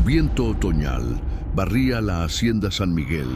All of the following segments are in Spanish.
viento otoñal barría la hacienda San Miguel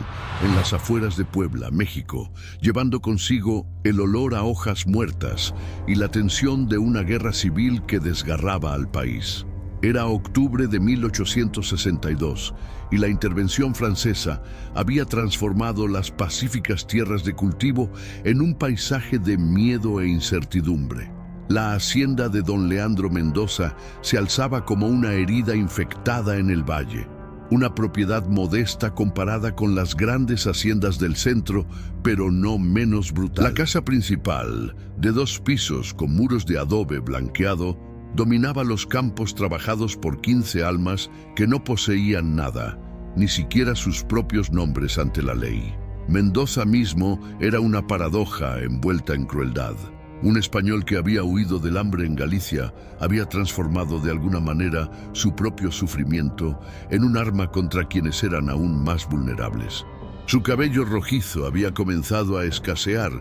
en las afueras de Puebla, México, llevando consigo el olor a hojas muertas y la tensión de una guerra civil que desgarraba al país. Era octubre de 1862 y la intervención francesa había transformado las pacíficas tierras de cultivo en un paisaje de miedo e incertidumbre. La hacienda de don Leandro Mendoza se alzaba como una herida infectada en el valle, una propiedad modesta comparada con las grandes haciendas del centro, pero no menos brutal. La casa principal, de 2 pisos con muros de adobe blanqueado, dominaba los campos trabajados por 15 almas que no poseían nada, ni siquiera sus propios nombres ante la ley. Mendoza mismo era una paradoja envuelta en crueldad. Un español que había huido del hambre en Galicia había transformado de alguna manera su propio sufrimiento en un arma contra quienes eran aún más vulnerables. Su cabello rojizo había comenzado a escasear,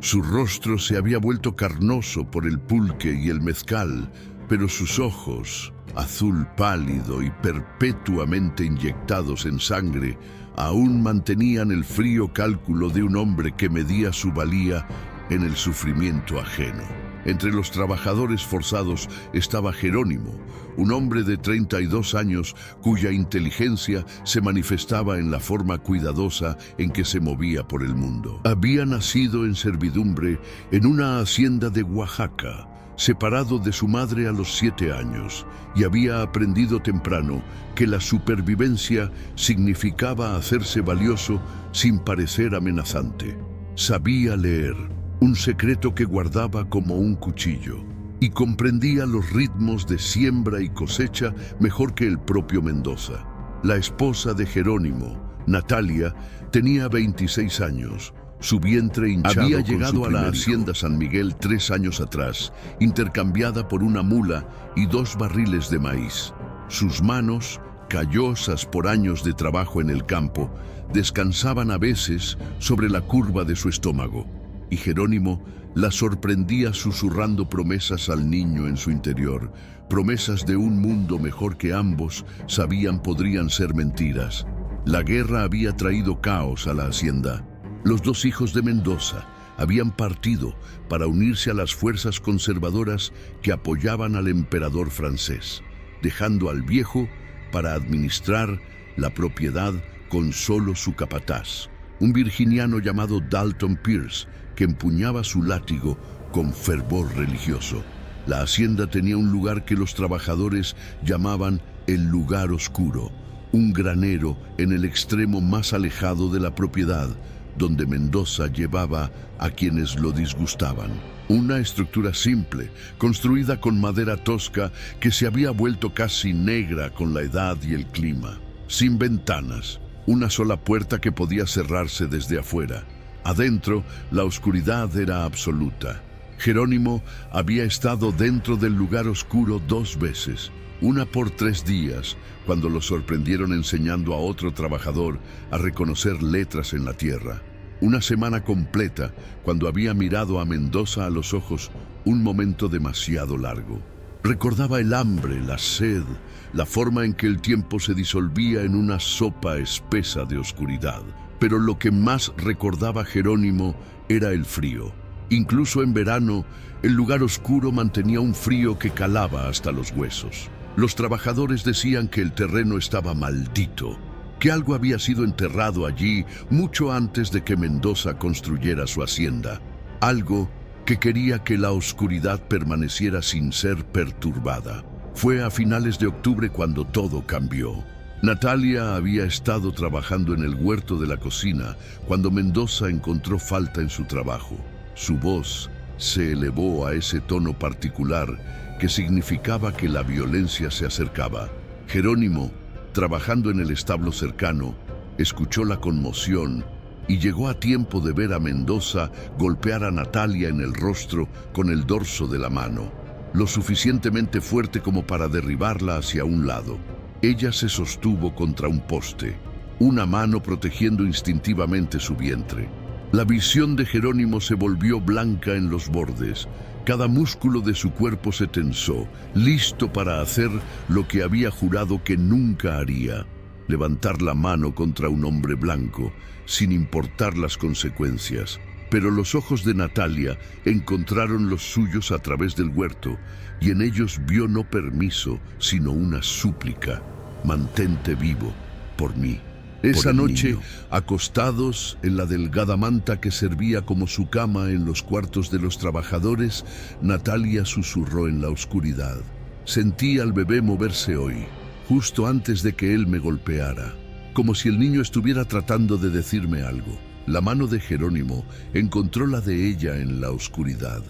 su rostro se había vuelto carnoso por el pulque y el mezcal, pero sus ojos, azul pálido y perpetuamente inyectados en sangre, aún mantenían el frío cálculo de un hombre que medía su valía en el sufrimiento ajeno. Entre los trabajadores forzados estaba Jerónimo, un hombre de 32 años cuya inteligencia se manifestaba en la forma cuidadosa en que se movía por el mundo. Había nacido en servidumbre en una hacienda de Oaxaca, separado de su madre a los 7 años, y había aprendido temprano que la supervivencia significaba hacerse valioso sin parecer amenazante. Sabía leer, un secreto que guardaba como un cuchillo, y comprendía los ritmos de siembra y cosecha mejor que el propio Mendoza. La esposa de Jerónimo, Natalia, tenía 26 años. Su vientre hinchado había llegado a la hacienda San Miguel 3 años atrás, intercambiada por una mula y 2 barriles de maíz. Sus manos, callosas por años de trabajo en el campo, descansaban a veces sobre la curva de su estómago, y Jerónimo la sorprendía susurrando promesas al niño en su interior, promesas de un mundo mejor que ambos sabían podrían ser mentiras. La guerra había traído caos a la hacienda. Los 2 hijos de Mendoza habían partido para unirse a las fuerzas conservadoras que apoyaban al emperador francés, dejando al viejo para administrar la propiedad con solo su capataz, un virginiano llamado Dalton Pierce, que empuñaba su látigo con fervor religioso. La hacienda tenía un lugar que los trabajadores llamaban el lugar oscuro, un granero en el extremo más alejado de la propiedad, donde Mendoza llevaba a quienes lo disgustaban. Una estructura simple, construida con madera tosca que se había vuelto casi negra con la edad y el clima. Sin ventanas, una sola puerta que podía cerrarse desde afuera. Adentro, la oscuridad era absoluta. Jerónimo había estado dentro del lugar oscuro 2 veces, una por 3 días, cuando lo sorprendieron enseñando a otro trabajador a reconocer letras en la tierra. Una semana completa, cuando había mirado a Mendoza a los ojos un momento demasiado largo. Recordaba el hambre, la sed, la forma en que el tiempo se disolvía en una sopa espesa de oscuridad. Pero lo que más recordaba Jerónimo era el frío. Incluso en verano, el lugar oscuro mantenía un frío que calaba hasta los huesos. Los trabajadores decían que el terreno estaba maldito, que algo había sido enterrado allí mucho antes de que Mendoza construyera su hacienda. Algo que quería que la oscuridad permaneciera sin ser perturbada. Fue a finales de octubre cuando todo cambió. Natalia había estado trabajando en el huerto de la cocina cuando Mendoza encontró falta en su trabajo. Su voz se elevó a ese tono particular que significaba que la violencia se acercaba. Jerónimo, trabajando en el establo cercano, escuchó la conmoción y llegó a tiempo de ver a Mendoza golpear a Natalia en el rostro con el dorso de la mano, lo suficientemente fuerte como para derribarla hacia un lado. Ella se sostuvo contra un poste, una mano protegiendo instintivamente su vientre. La visión de Jerónimo se volvió blanca en los bordes, Cada músculo de su cuerpo se tensó, listo para hacer lo que había jurado que nunca haría: levantar la mano contra un hombre blanco, sin importar las consecuencias. Pero los ojos de Natalia encontraron los suyos a través del huerto, y en ellos vio no permiso, sino una súplica: mantente vivo, por mí. Esa noche, acostados en la delgada manta que servía como su cama en los cuartos de los trabajadores, Natalia susurró en la oscuridad: sentí al bebé moverse hoy, justo antes de que él me golpeara, como si el niño estuviera tratando de decirme algo. La mano de Jerónimo encontró la de ella en la oscuridad.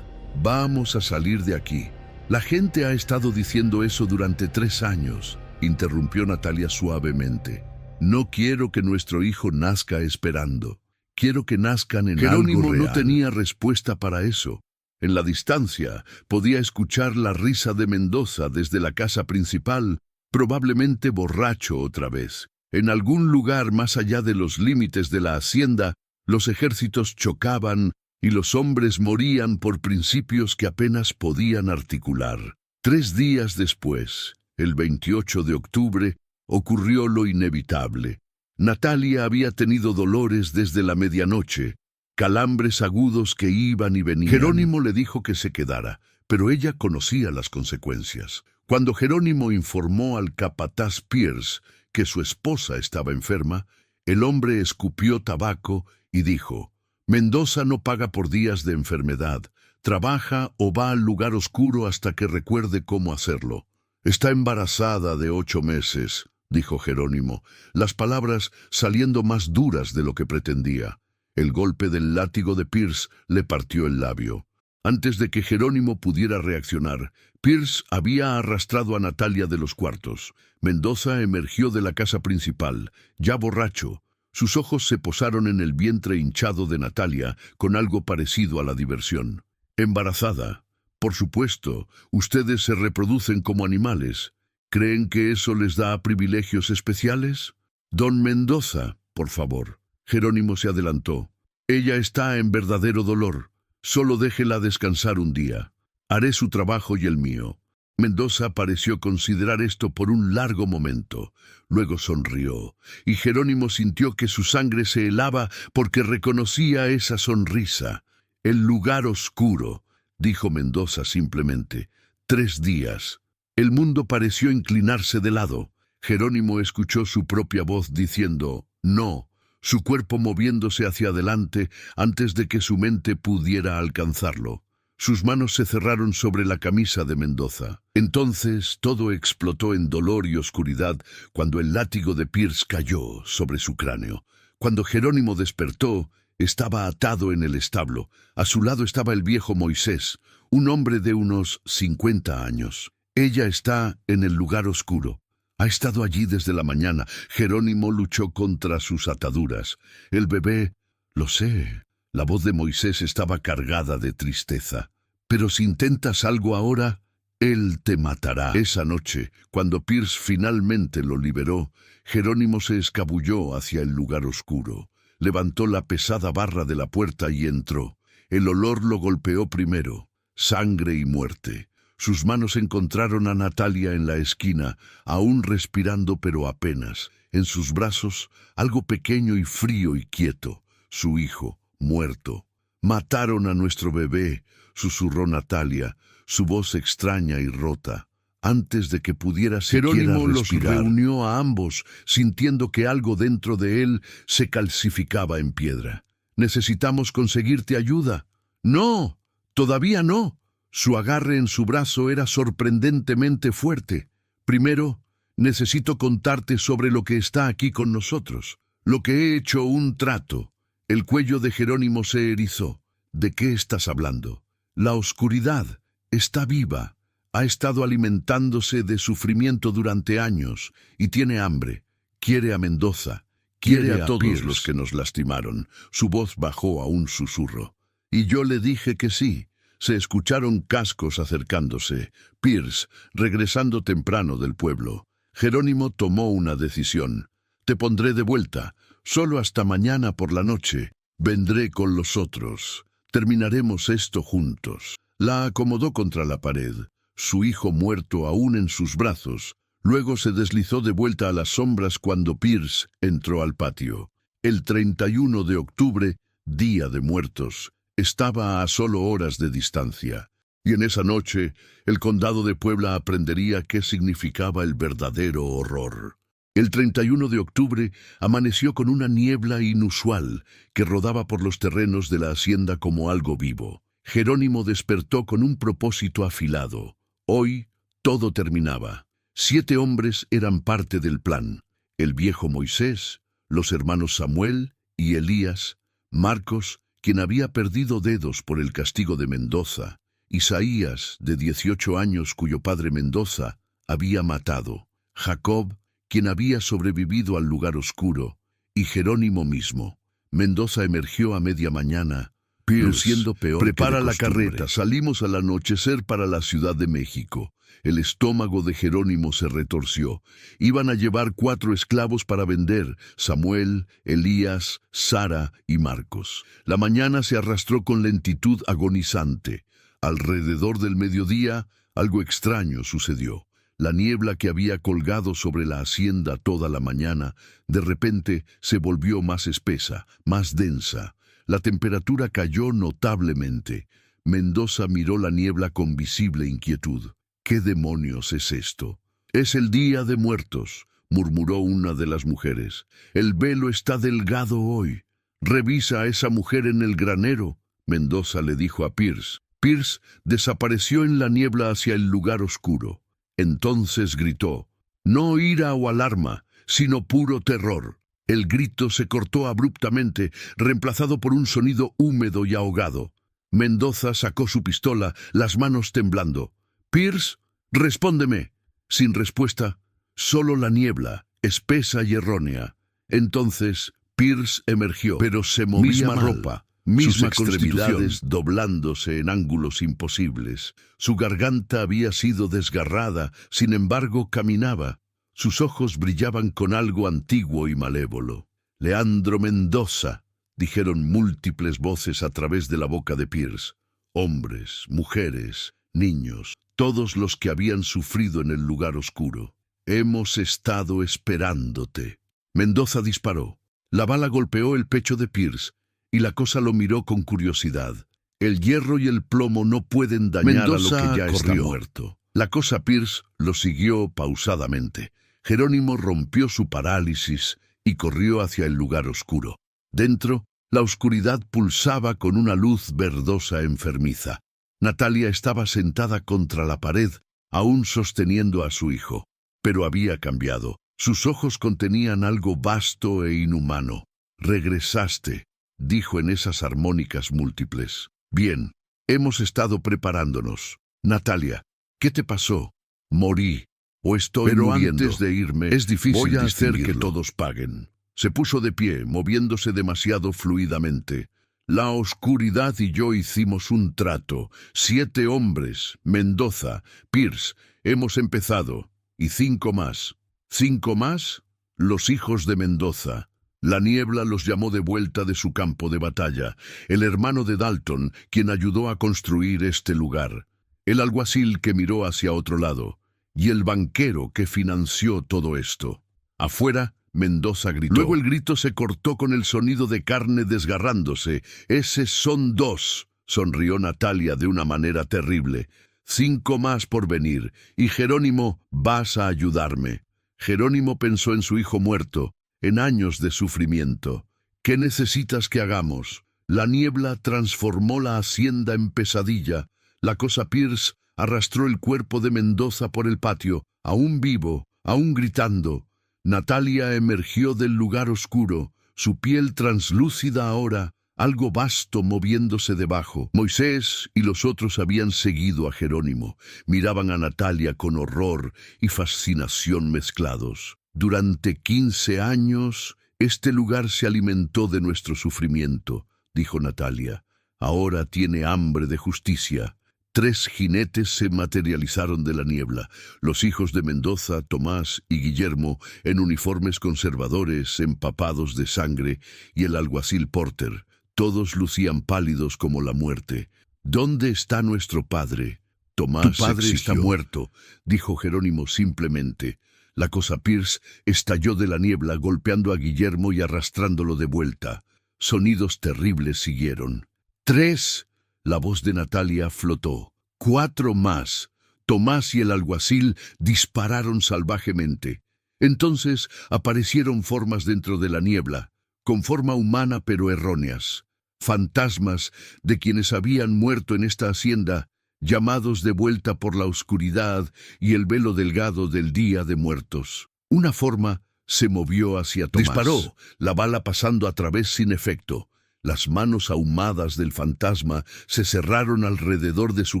Vamos a salir de aquí. La gente ha estado diciendo eso durante 3 años, interrumpió Natalia suavemente. No quiero que nuestro hijo nazca esperando. Quiero que nazcan en algo real. Jerónimo no tenía respuesta para eso. En la distancia podía escuchar la risa de Mendoza desde la casa principal, probablemente borracho otra vez. En algún lugar más allá de los límites de la hacienda, los ejércitos chocaban y los hombres morían por principios que apenas podían articular. 3 días después, el 28 de octubre, ocurrió lo inevitable. Natalia había tenido dolores desde la medianoche, calambres agudos que iban y venían. Jerónimo le dijo que se quedara, pero ella conocía las consecuencias. Cuando Jerónimo informó al capataz Pierce que su esposa estaba enferma, el hombre escupió tabaco y dijo: Mendoza no paga por días de enfermedad, trabaja o va al lugar oscuro hasta que recuerde cómo hacerlo. Está embarazada de 8 meses, dijo Jerónimo, las palabras saliendo más duras de lo que pretendía. El golpe del látigo de Pierce le partió el labio. Antes de que Jerónimo pudiera reaccionar, Pierce había arrastrado a Natalia de los cuartos. Mendoza emergió de la casa principal, ya borracho. Sus ojos se posaron en el vientre hinchado de Natalia con algo parecido a la diversión. Embarazada. Por supuesto, ustedes se reproducen como animales. ¿Creen que eso les da privilegios especiales? Don Mendoza, por favor. Jerónimo se adelantó. Ella está en verdadero dolor. Solo déjela descansar un día. Haré su trabajo y el mío. Mendoza pareció considerar esto por un largo momento. Luego sonrió, y Jerónimo sintió que su sangre se helaba porque reconocía esa sonrisa. El lugar oscuro, dijo Mendoza simplemente. 3 días. El mundo pareció inclinarse de lado. Jerónimo escuchó su propia voz diciendo «no», su cuerpo moviéndose hacia adelante antes de que su mente pudiera alcanzarlo. Sus manos se cerraron sobre la camisa de Mendoza. Entonces todo explotó en dolor y oscuridad cuando el látigo de Pierce cayó sobre su cráneo. Cuando Jerónimo despertó, estaba atado en el establo. A su lado estaba el viejo Moisés, un hombre de unos 50 años. Ella está en el lugar oscuro. Ha estado allí desde la mañana. Jerónimo luchó contra sus ataduras. El bebé, lo sé. La voz de Moisés estaba cargada de tristeza. Pero si intentas algo ahora, él te matará. Esa noche, cuando Pierce finalmente lo liberó, Jerónimo se escabulló hacia el lugar oscuro. Levantó la pesada barra de la puerta y entró. El olor lo golpeó primero. Sangre y muerte. Sus manos encontraron a Natalia en la esquina, aún respirando pero apenas. En sus brazos, algo pequeño y frío y quieto. Su hijo, muerto. «Mataron a nuestro bebé», susurró Natalia, su voz extraña y rota. Antes de que pudiera siquiera Jerónimo respirar, los reunió a ambos, sintiendo que algo dentro de él se calcificaba en piedra. «Necesitamos conseguirte ayuda». «No, todavía no». Su agarre en su brazo era sorprendentemente fuerte. «Primero, necesito contarte sobre lo que está aquí con nosotros. Lo que he hecho un trato». El cuello de Jerónimo se erizó. «¿De qué estás hablando?» «La oscuridad está viva. Ha estado alimentándose de sufrimiento durante años y tiene hambre. Quiere a Mendoza. Quiere a todos Pierce. los que nos lastimaron». Su voz bajó a un susurro. «Y yo le dije que sí». Se escucharon cascos acercándose. Pierce, regresando temprano del pueblo. Jerónimo tomó una decisión. «Te pondré de vuelta. Solo hasta mañana por la noche. Vendré con los otros. Terminaremos esto juntos». La acomodó contra la pared, su hijo muerto aún en sus brazos. Luego se deslizó de vuelta a las sombras cuando Pierce entró al patio. El 31 de octubre, Día de Muertos, estaba a solo horas de distancia. Y en esa noche, el condado de Puebla aprendería qué significaba el verdadero horror. El 31 de octubre amaneció con una niebla inusual que rodaba por los terrenos de la hacienda como algo vivo. Jerónimo despertó con un propósito afilado. Hoy todo terminaba. 7 hombres eran parte del plan: el viejo Moisés, los hermanos Samuel y Elías, Marcos, quien había perdido dedos por el castigo de Mendoza, Isaías, de 18 años, cuyo padre Mendoza había matado, Jacob, quien había sobrevivido al lugar oscuro, y Jerónimo mismo. Mendoza emergió a media mañana, luciendo peor. Prepara la carreta, salimos al anochecer para la Ciudad de México. El estómago de Jerónimo se retorció. Iban a llevar 4 esclavos para vender: Samuel, Elías, Sara y Marcos. La mañana se arrastró con lentitud agonizante. Alrededor del mediodía, algo extraño sucedió. La niebla que había colgado sobre la hacienda toda la mañana, de repente se volvió más espesa, más densa. La temperatura cayó notablemente. Mendoza miró la niebla con visible inquietud. ¿Qué demonios es esto? Es el Día de Muertos, murmuró una de las mujeres. El velo está delgado hoy. Revisa a esa mujer en el granero, Mendoza le dijo a Pierce. Pierce desapareció en la niebla hacia el lugar oscuro. Entonces gritó: no ira o alarma, sino puro terror. El grito se cortó abruptamente, reemplazado por un sonido húmedo y ahogado. Mendoza sacó su pistola, las manos temblando. «Pierce, respóndeme». Sin respuesta, solo la niebla, espesa y errónea. Entonces Pierce emergió, pero se movía misma mal. Ropa, misma extremidades doblándose en ángulos imposibles. Su garganta había sido desgarrada, sin embargo caminaba. Sus ojos brillaban con algo antiguo y malévolo. «Leandro Mendoza», dijeron múltiples voces a través de la boca de Pierce. Hombres, mujeres, niños, todos los que habían sufrido en el lugar oscuro. «Hemos estado esperándote». Mendoza disparó. La bala golpeó el pecho de Pierce, y la cosa lo miró con curiosidad. El hierro y el plomo no pueden dañar Mendoza a lo que ya está muerto. La cosa Pierce lo siguió pausadamente. Jerónimo rompió su parálisis y corrió hacia el lugar oscuro. Dentro, la oscuridad pulsaba con una luz verdosa enfermiza. Natalia estaba sentada contra la pared, aún sosteniendo a su hijo. Pero había cambiado. Sus ojos contenían algo vasto e inhumano. «Regresaste», dijo en esas armónicas múltiples. «Bien, hemos estado preparándonos. Natalia, ¿qué te pasó?» «Morí, o estoy muriendo. Pero antes de irme, es difícil voy a hacer que todos paguen». Se puso de pie, moviéndose demasiado fluidamente. «La oscuridad y yo hicimos un trato. 7 hombres, Mendoza, Pierce, hemos empezado. Y 5 más. ¿5 más? Los hijos de Mendoza». La niebla los llamó de vuelta de su campo de batalla. El hermano de Dalton, quien ayudó a construir este lugar. El alguacil que miró hacia otro lado. Y el banquero que financió todo esto. Afuera, Mendoza gritó. Luego el grito se cortó con el sonido de carne desgarrándose. «Esos son 2», sonrió Natalia de una manera terrible. «5 más por venir. Y Jerónimo, vas a ayudarme». Jerónimo pensó en su hijo muerto, en años de sufrimiento. «¿Qué necesitas que hagamos?» La niebla transformó la hacienda en pesadilla. La cosa Pierce arrastró el cuerpo de Mendoza por el patio, aún vivo, aún gritando. Natalia emergió del lugar oscuro, su piel translúcida ahora, algo vasto moviéndose debajo. Moisés y los otros habían seguido a Jerónimo. Miraban a Natalia con horror y fascinación mezclados. «Durante 15 años, este lugar se alimentó de nuestro sufrimiento», dijo Natalia. «Ahora tiene hambre de justicia». 3 jinetes se materializaron de la niebla, los hijos de Mendoza, Tomás y Guillermo, en uniformes conservadores empapados de sangre, y el alguacil Porter. Todos lucían pálidos como la muerte. ¿Dónde está nuestro padre? Tomás, tu padre está muerto, dijo Jerónimo simplemente. La cosa Pierce estalló de la niebla, golpeando a Guillermo y arrastrándolo de vuelta. Sonidos terribles siguieron. 3. La voz de Natalia flotó. 4 más. Tomás y el alguacil dispararon salvajemente. Entonces aparecieron formas dentro de la niebla, con forma humana pero erróneas. Fantasmas de quienes habían muerto en esta hacienda, llamados de vuelta por la oscuridad y el velo delgado del Día de Muertos. Una forma se movió hacia Tomás. Disparó, la bala pasando a través sin efecto. Las manos ahumadas del fantasma se cerraron alrededor de su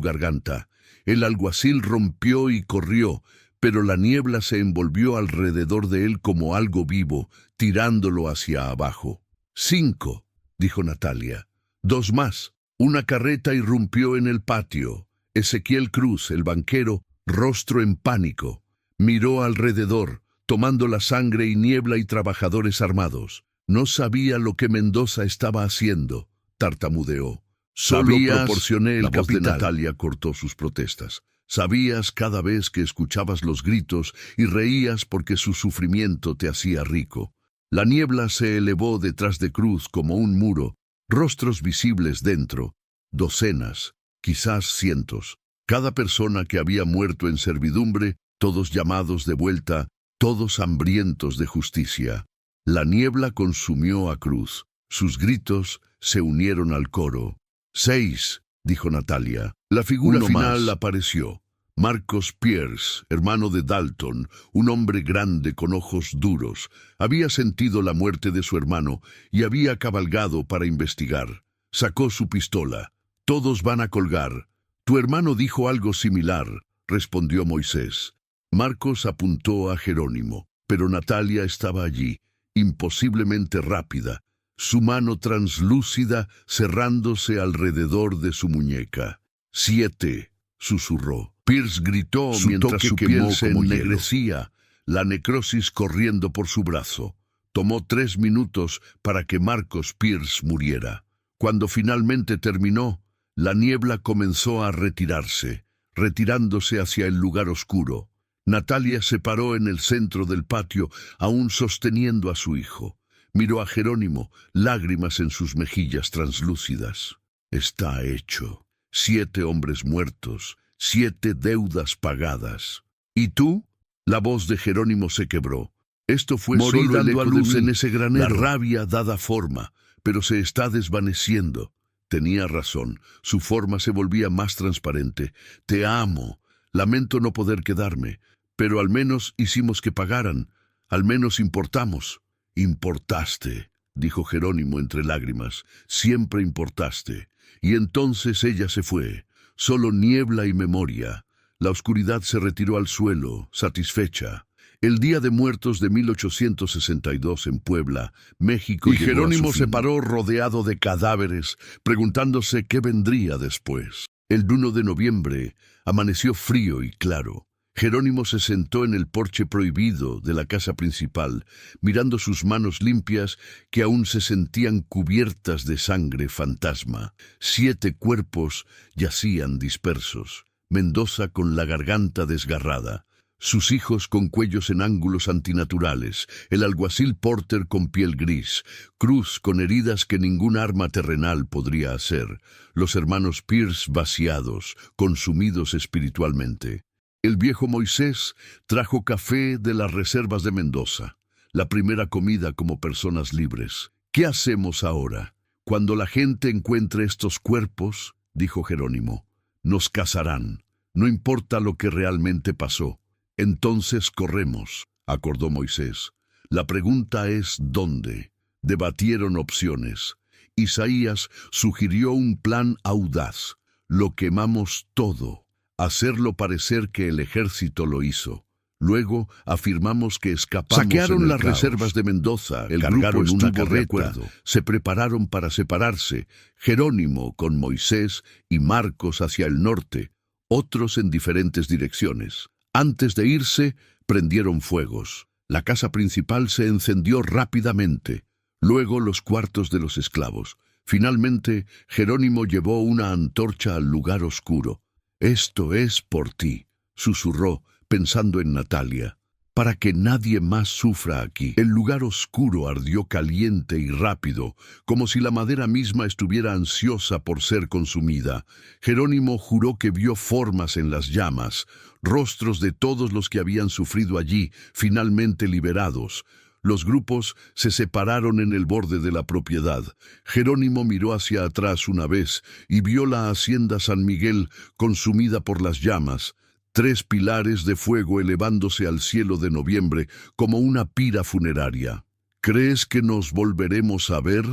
garganta. El alguacil rompió y corrió, pero la niebla se envolvió alrededor de él como algo vivo, tirándolo hacia abajo. 5, dijo Natalia. 2 más. Una carreta irrumpió en el patio. Ezequiel Cruz, el banquero, rostro en pánico, miró alrededor, tomando la sangre y niebla y trabajadores armados. No sabía lo que Mendoza estaba haciendo, tartamudeó. Solo proporcioné el capital. Natalia cortó sus protestas. Sabías cada vez que escuchabas los gritos y reías porque su sufrimiento te hacía rico. La niebla se elevó detrás de Cruz como un muro, rostros visibles dentro, docenas, quizás cientos. Cada persona que había muerto en servidumbre, todos llamados de vuelta, todos hambrientos de justicia. La niebla consumió a Cruz. Sus gritos se unieron al coro. 6, dijo Natalia. La figura final apareció. Marcos Pierce, hermano de Dalton, un hombre grande con ojos duros, había sentido la muerte de su hermano y había cabalgado para investigar. Sacó su pistola. Todos van a colgar. Tu hermano dijo algo similar, respondió Moisés. Marcos apuntó a Jerónimo, pero Natalia estaba allí, imposiblemente rápida, su mano translúcida cerrándose alrededor de su muñeca. 7, susurró. Pierce gritó mientras su piel se ennegrecía, la necrosis corriendo por su brazo. Tomó 3 minutos para que Marcos Pierce muriera. Cuando finalmente terminó, la niebla comenzó a retirarse, retirándose hacia el lugar oscuro. Natalia se paró en el centro del patio, aún sosteniendo a su hijo. Miró a Jerónimo, lágrimas en sus mejillas translúcidas. Está hecho. 7 hombres muertos, 7 deudas pagadas. ¿Y tú? La voz de Jerónimo se quebró. Esto fue Morí solo el dando a eco luz de en mí, ese granero. la rabia dada forma, pero se está desvaneciendo. Tenía razón, su forma se volvía más transparente. Te amo. Lamento no poder quedarme, pero al menos hicimos que pagaran. Al menos importamos. Importaste, dijo Jerónimo entre lágrimas. Siempre importaste. Y entonces ella se fue. Solo niebla y memoria. La oscuridad se retiró al suelo, satisfecha. El Día de Muertos de 1862 en Puebla, México. Y Jerónimo se paró rodeado de cadáveres, preguntándose qué vendría después. El 1 de noviembre amaneció frío y claro. Jerónimo se sentó en el porche prohibido de la casa principal, mirando sus manos limpias que aún se sentían cubiertas de sangre fantasma. 7 cuerpos yacían dispersos. Mendoza con la garganta desgarrada. Sus hijos con cuellos en ángulos antinaturales, el alguacil Porter con piel gris, Cruz con heridas que ningún arma terrenal podría hacer, los hermanos Pierce vaciados, consumidos espiritualmente. El viejo Moisés trajo café de las reservas de Mendoza, la primera comida como personas libres. ¿Qué hacemos ahora? Cuando la gente encuentre estos cuerpos, dijo Jerónimo, nos casarán, no importa lo que realmente pasó. Entonces corremos, acordó Moisés. La pregunta es ¿dónde? Debatieron opciones. Isaías sugirió un plan audaz. Lo quemamos todo. Hacerlo parecer que el ejército lo hizo. Luego afirmamos que escapamos. Saquearon las reservas de Mendoza, cargaron una carreta, se prepararon para separarse. Jerónimo con Moisés y Marcos hacia el norte, otros en diferentes direcciones. Antes de irse, prendieron fuegos. La casa principal se encendió rápidamente. Luego los cuartos de los esclavos. Finalmente, Jerónimo llevó una antorcha al lugar oscuro. «Esto es por ti», susurró, pensando en Natalia. «Para que nadie más sufra aquí». El lugar oscuro ardió caliente y rápido, como si la madera misma estuviera ansiosa por ser consumida. Jerónimo juró que vio formas en las llamas, rostros de todos los que habían sufrido allí, finalmente liberados. Los grupos se separaron en el borde de la propiedad. Jerónimo miró hacia atrás una vez y vio la hacienda San Miguel consumida por las llamas. 3 pilares de fuego elevándose al cielo de noviembre como una pira funeraria. «¿Crees que nos volveremos a ver?»,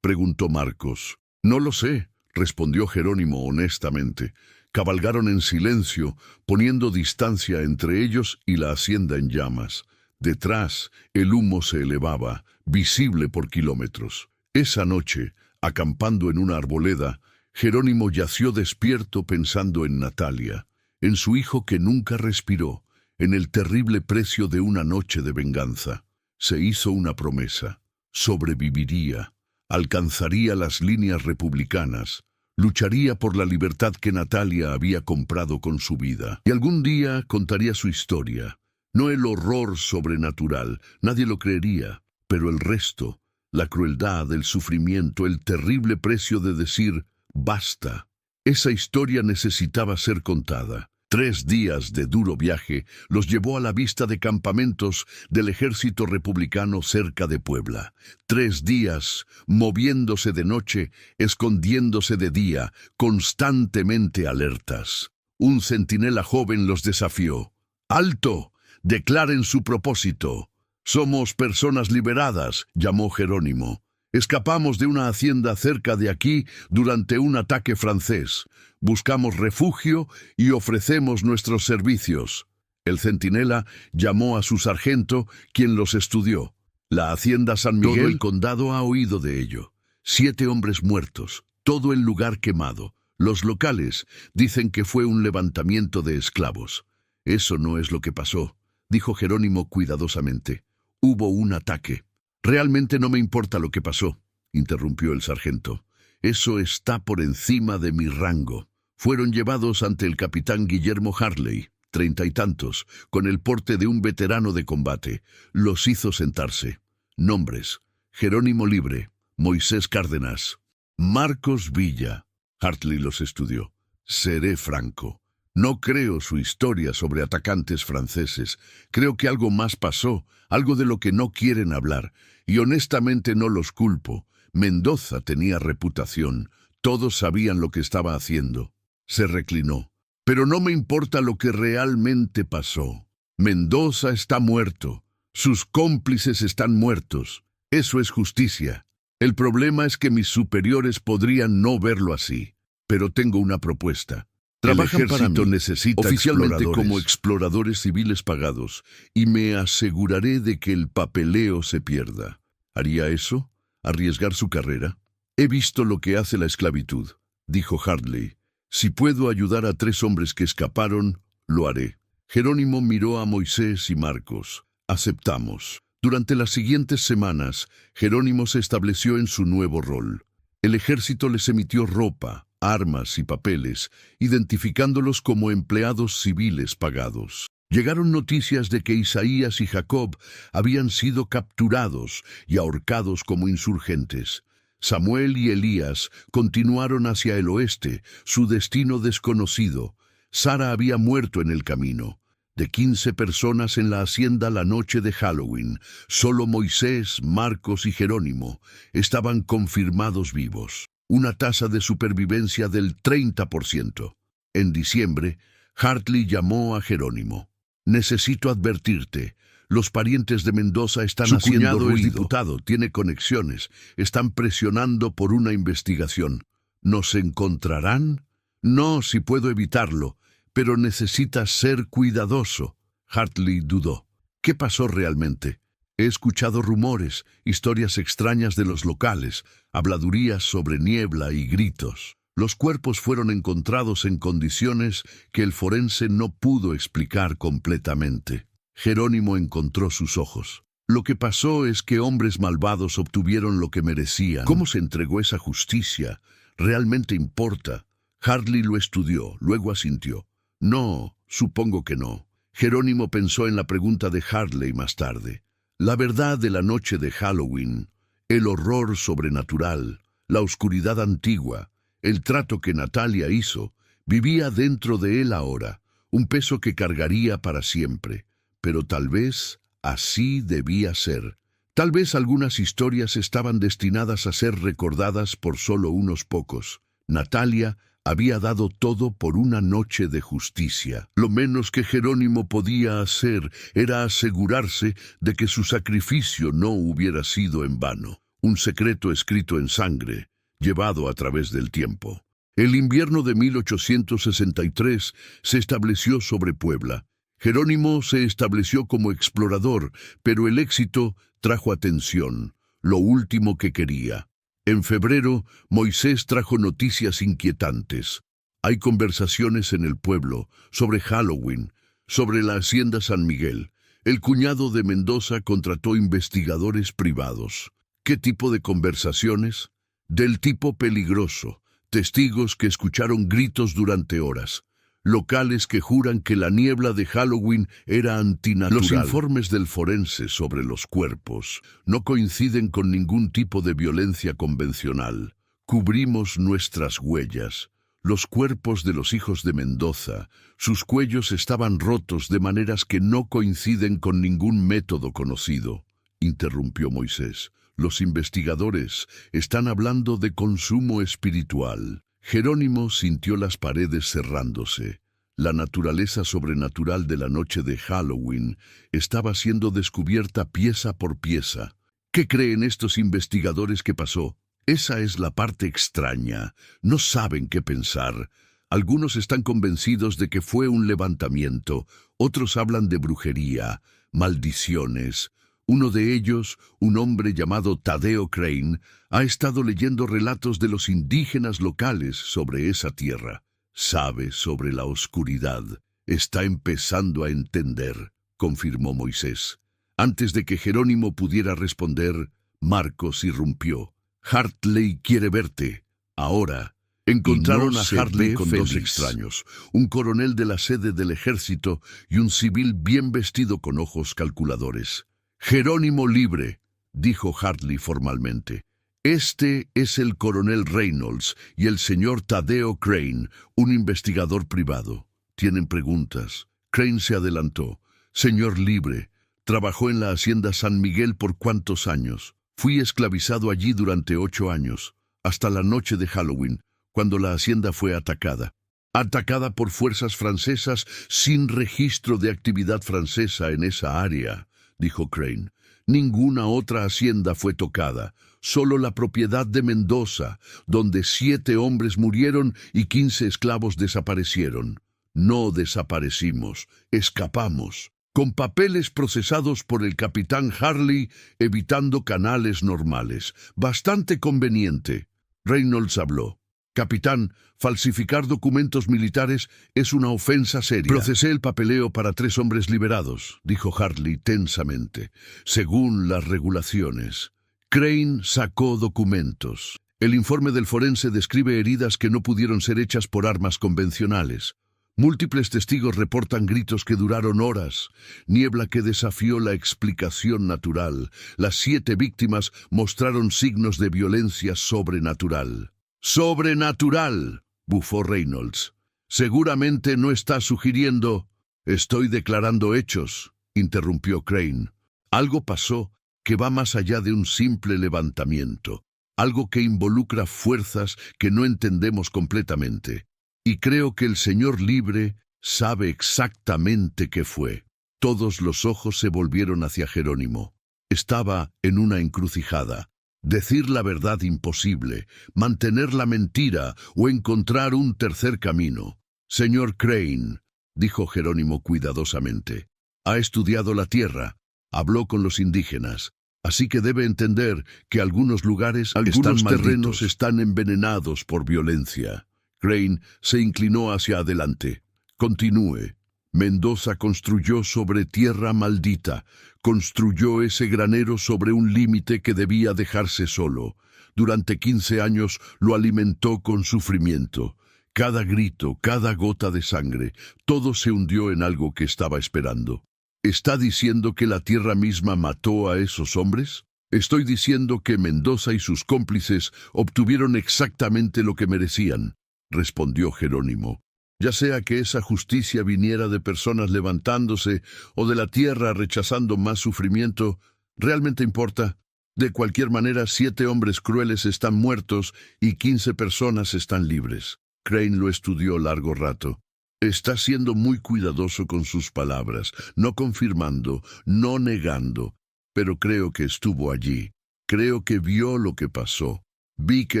preguntó Marcos. «No lo sé», respondió Jerónimo honestamente. Cabalgaron en silencio, poniendo distancia entre ellos y la hacienda en llamas. Detrás, el humo se elevaba, visible por kilómetros. Esa noche, acampando en una arboleda, Jerónimo yació despierto pensando en Natalia, en su hijo que nunca respiró, en el terrible precio de una noche de venganza. Se hizo una promesa: sobreviviría, alcanzaría las líneas republicanas, lucharía por la libertad que Natalia había comprado con su vida. Y algún día contaría su historia. No el horror sobrenatural, nadie lo creería, pero el resto, la crueldad, el sufrimiento, el terrible precio de decir «basta». Esa historia necesitaba ser contada. 3 días de duro viaje los llevó a la vista de campamentos del ejército republicano cerca de Puebla. 3 días moviéndose de noche, escondiéndose de día, constantemente alertas. Un centinela joven los desafió. «¡Alto! Declaren su propósito». «Somos personas liberadas», llamó Jerónimo. «Escapamos de una hacienda cerca de aquí durante un ataque francés. Buscamos refugio y ofrecemos nuestros servicios». El centinela llamó a su sargento, quien los estudió. «La hacienda San Miguel». «Todo el condado ha oído de ello. 7 hombres muertos, todo el lugar quemado. Los locales dicen que fue un levantamiento de esclavos». «Eso no es lo que pasó», dijo Jerónimo cuidadosamente. «Hubo un ataque». «Realmente no me importa lo que pasó», interrumpió el sargento. «Eso está por encima de mi rango». Fueron llevados ante el capitán Guillermo Hartley, 30 y tantos, con el porte de un veterano de combate. Los hizo sentarse. Nombres: Jerónimo Libre, Moisés Cárdenas, Marcos Villa. Hartley los estudió. «Seré franco. No creo su historia sobre atacantes franceses. Creo que algo más pasó, algo de lo que no quieren hablar, y honestamente no los culpo. Mendoza tenía reputación. Todos sabían lo que estaba haciendo». Se reclinó. «Pero no me importa lo que realmente pasó. Mendoza está muerto. Sus cómplices están muertos. Eso es justicia. El problema es que mis superiores podrían no verlo así. Pero tengo una propuesta. Trabajan El ejército para mí, necesita oficialmente exploradores, como exploradores civiles pagados, y me aseguraré de que el papeleo se pierda». ¿Haría eso? ¿Arriesgar su carrera? «He visto lo que hace la esclavitud», dijo Hartley. «Si puedo ayudar a 3 hombres que escaparon, lo haré». Jerónimo miró a Moisés y Marcos. «Aceptamos». Durante las siguientes semanas, Jerónimo se estableció en su nuevo rol. El ejército les emitió ropa, armas y papeles, identificándolos como empleados civiles pagados. Llegaron noticias de que Isaías y Jacob habían sido capturados y ahorcados como insurgentes. Samuel y Elías continuaron hacia el oeste, su destino desconocido. Sara había muerto en el camino. De 15 personas en la hacienda la noche de Halloween, solo Moisés, Marcos y Jerónimo estaban confirmados vivos. Una tasa de supervivencia del 30%. En diciembre, Hartley llamó a Jerónimo. «Necesito advertirte. Los parientes de Mendoza están Su haciendo cuñado ruido. es Diputado, tiene conexiones. Están presionando por una investigación. ¿Nos encontrarán? No, si puedo evitarlo, pero necesitas ser cuidadoso». Hartley dudó. ¿Qué pasó realmente? He escuchado rumores, historias extrañas de los locales, habladurías sobre niebla y gritos. Los cuerpos fueron encontrados en condiciones que el forense no pudo explicar completamente. Jerónimo encontró sus ojos. Lo que pasó es que hombres malvados obtuvieron lo que merecían. ¿Cómo se entregó esa justicia? ¿Realmente importa? Hartley lo estudió, luego asintió. No, supongo que no. Jerónimo pensó en la pregunta de Hartley más tarde. La verdad de la noche de Halloween, el horror sobrenatural, la oscuridad antigua, el trato que Natalia hizo, vivía dentro de él ahora, un peso que cargaría para siempre. Pero tal vez así debía ser. Tal vez algunas historias estaban destinadas a ser recordadas por solo unos pocos. Natalia había dado todo por una noche de justicia. Lo menos que Jerónimo podía hacer era asegurarse de que su sacrificio no hubiera sido en vano. Un secreto escrito en sangre, llevado a través del tiempo. El invierno de 1863 se estableció sobre Puebla. Jerónimo se estableció como explorador, pero el éxito trajo atención, lo último que quería. En febrero, Moisés trajo noticias inquietantes. Hay conversaciones en el pueblo sobre Halloween, sobre la hacienda San Miguel. El cuñado de Mendoza contrató investigadores privados. ¿Qué tipo de conversaciones? Del tipo peligroso. Testigos que escucharon gritos durante horas. Locales que juran que la niebla de Halloween era antinatural. Los informes del forense sobre los cuerpos no coinciden con ningún tipo de violencia convencional. Cubrimos nuestras huellas. Los cuerpos de los hijos de Mendoza, sus cuellos estaban rotos de maneras que no coinciden con ningún método conocido, interrumpió Moisés. Los investigadores están hablando de consumo espiritual. Jerónimo sintió las paredes cerrándose. La naturaleza sobrenatural de la noche de Halloween estaba siendo descubierta pieza por pieza. ¿Qué creen estos investigadores que pasó? Esa es la parte extraña. No saben qué pensar. Algunos están convencidos de que fue un levantamiento. Otros hablan de brujería, maldiciones. Uno de ellos, un hombre llamado Tadeo Crane, ha estado leyendo relatos de los indígenas locales sobre esa tierra. Sabe sobre la oscuridad. Está empezando a entender, confirmó Moisés. Antes de que Jerónimo pudiera responder, Marcos irrumpió. Hartley quiere verte. Ahora. Encontraron a Hartley con dos extraños, un coronel de la sede del ejército y un civil bien vestido con ojos calculadores. Jerónimo libre, dijo Hartley formalmente. Este es el coronel Reynolds y el señor Tadeo Crane, un investigador privado. ¿Tienen preguntas? Crane se adelantó. Señor libre, trabajó en la hacienda San Miguel por ¿cuántos años? Fui esclavizado allí durante 8 años, hasta la noche de Halloween, cuando la hacienda fue atacada. Atacada por fuerzas francesas sin registro de actividad francesa en esa área, dijo Crane. Ninguna otra hacienda fue tocada, solo la propiedad de Mendoza, donde 7 hombres murieron y 15 esclavos desaparecieron. No desaparecimos, escapamos, con papeles procesados por el capitán Hartley, evitando canales normales. Bastante conveniente. Reynolds habló. Capitán, falsificar documentos militares es una ofensa seria. Procesé el papeleo para 3 hombres liberados, dijo Hartley tensamente, según las regulaciones. Crane sacó documentos. El informe del forense describe heridas que no pudieron ser hechas por armas convencionales. Múltiples testigos reportan gritos que duraron horas, niebla que desafió la explicación natural. Las 7 víctimas mostraron signos de violencia sobrenatural. ¡Sobrenatural!, bufó Reynolds. Seguramente no está sugiriendo... Estoy declarando hechos, interrumpió Crane. Algo pasó que va más allá de un simple levantamiento, algo que involucra fuerzas que no entendemos completamente. Y creo que el señor libre sabe exactamente qué fue. Todos los ojos se volvieron hacia Jerónimo. Estaba en una encrucijada. Decir la verdad imposible, mantener la mentira o encontrar un tercer camino. Señor Crane, dijo Jerónimo cuidadosamente, ha estudiado la tierra, habló con los indígenas, así que debe entender que algunos lugares, algunos terrenos están envenenados por violencia. Crane se inclinó hacia adelante. Continúe. Mendoza construyó sobre tierra maldita, construyó ese granero sobre un límite que debía dejarse solo. Durante 15 años lo alimentó con sufrimiento. Cada grito, cada gota de sangre, todo se hundió en algo que estaba esperando. ¿Está diciendo que la tierra misma mató a esos hombres? Estoy diciendo que Mendoza y sus cómplices obtuvieron exactamente lo que merecían, respondió Jerónimo. Ya sea que esa justicia viniera de personas levantándose o de la tierra rechazando más sufrimiento, ¿realmente importa? De cualquier manera, 7 hombres crueles están muertos y 15 personas están libres. Crane lo estudió largo rato. Está siendo muy cuidadoso con sus palabras, no confirmando, no negando. Pero creo que estuvo allí. Creo que vio lo que pasó. Vi que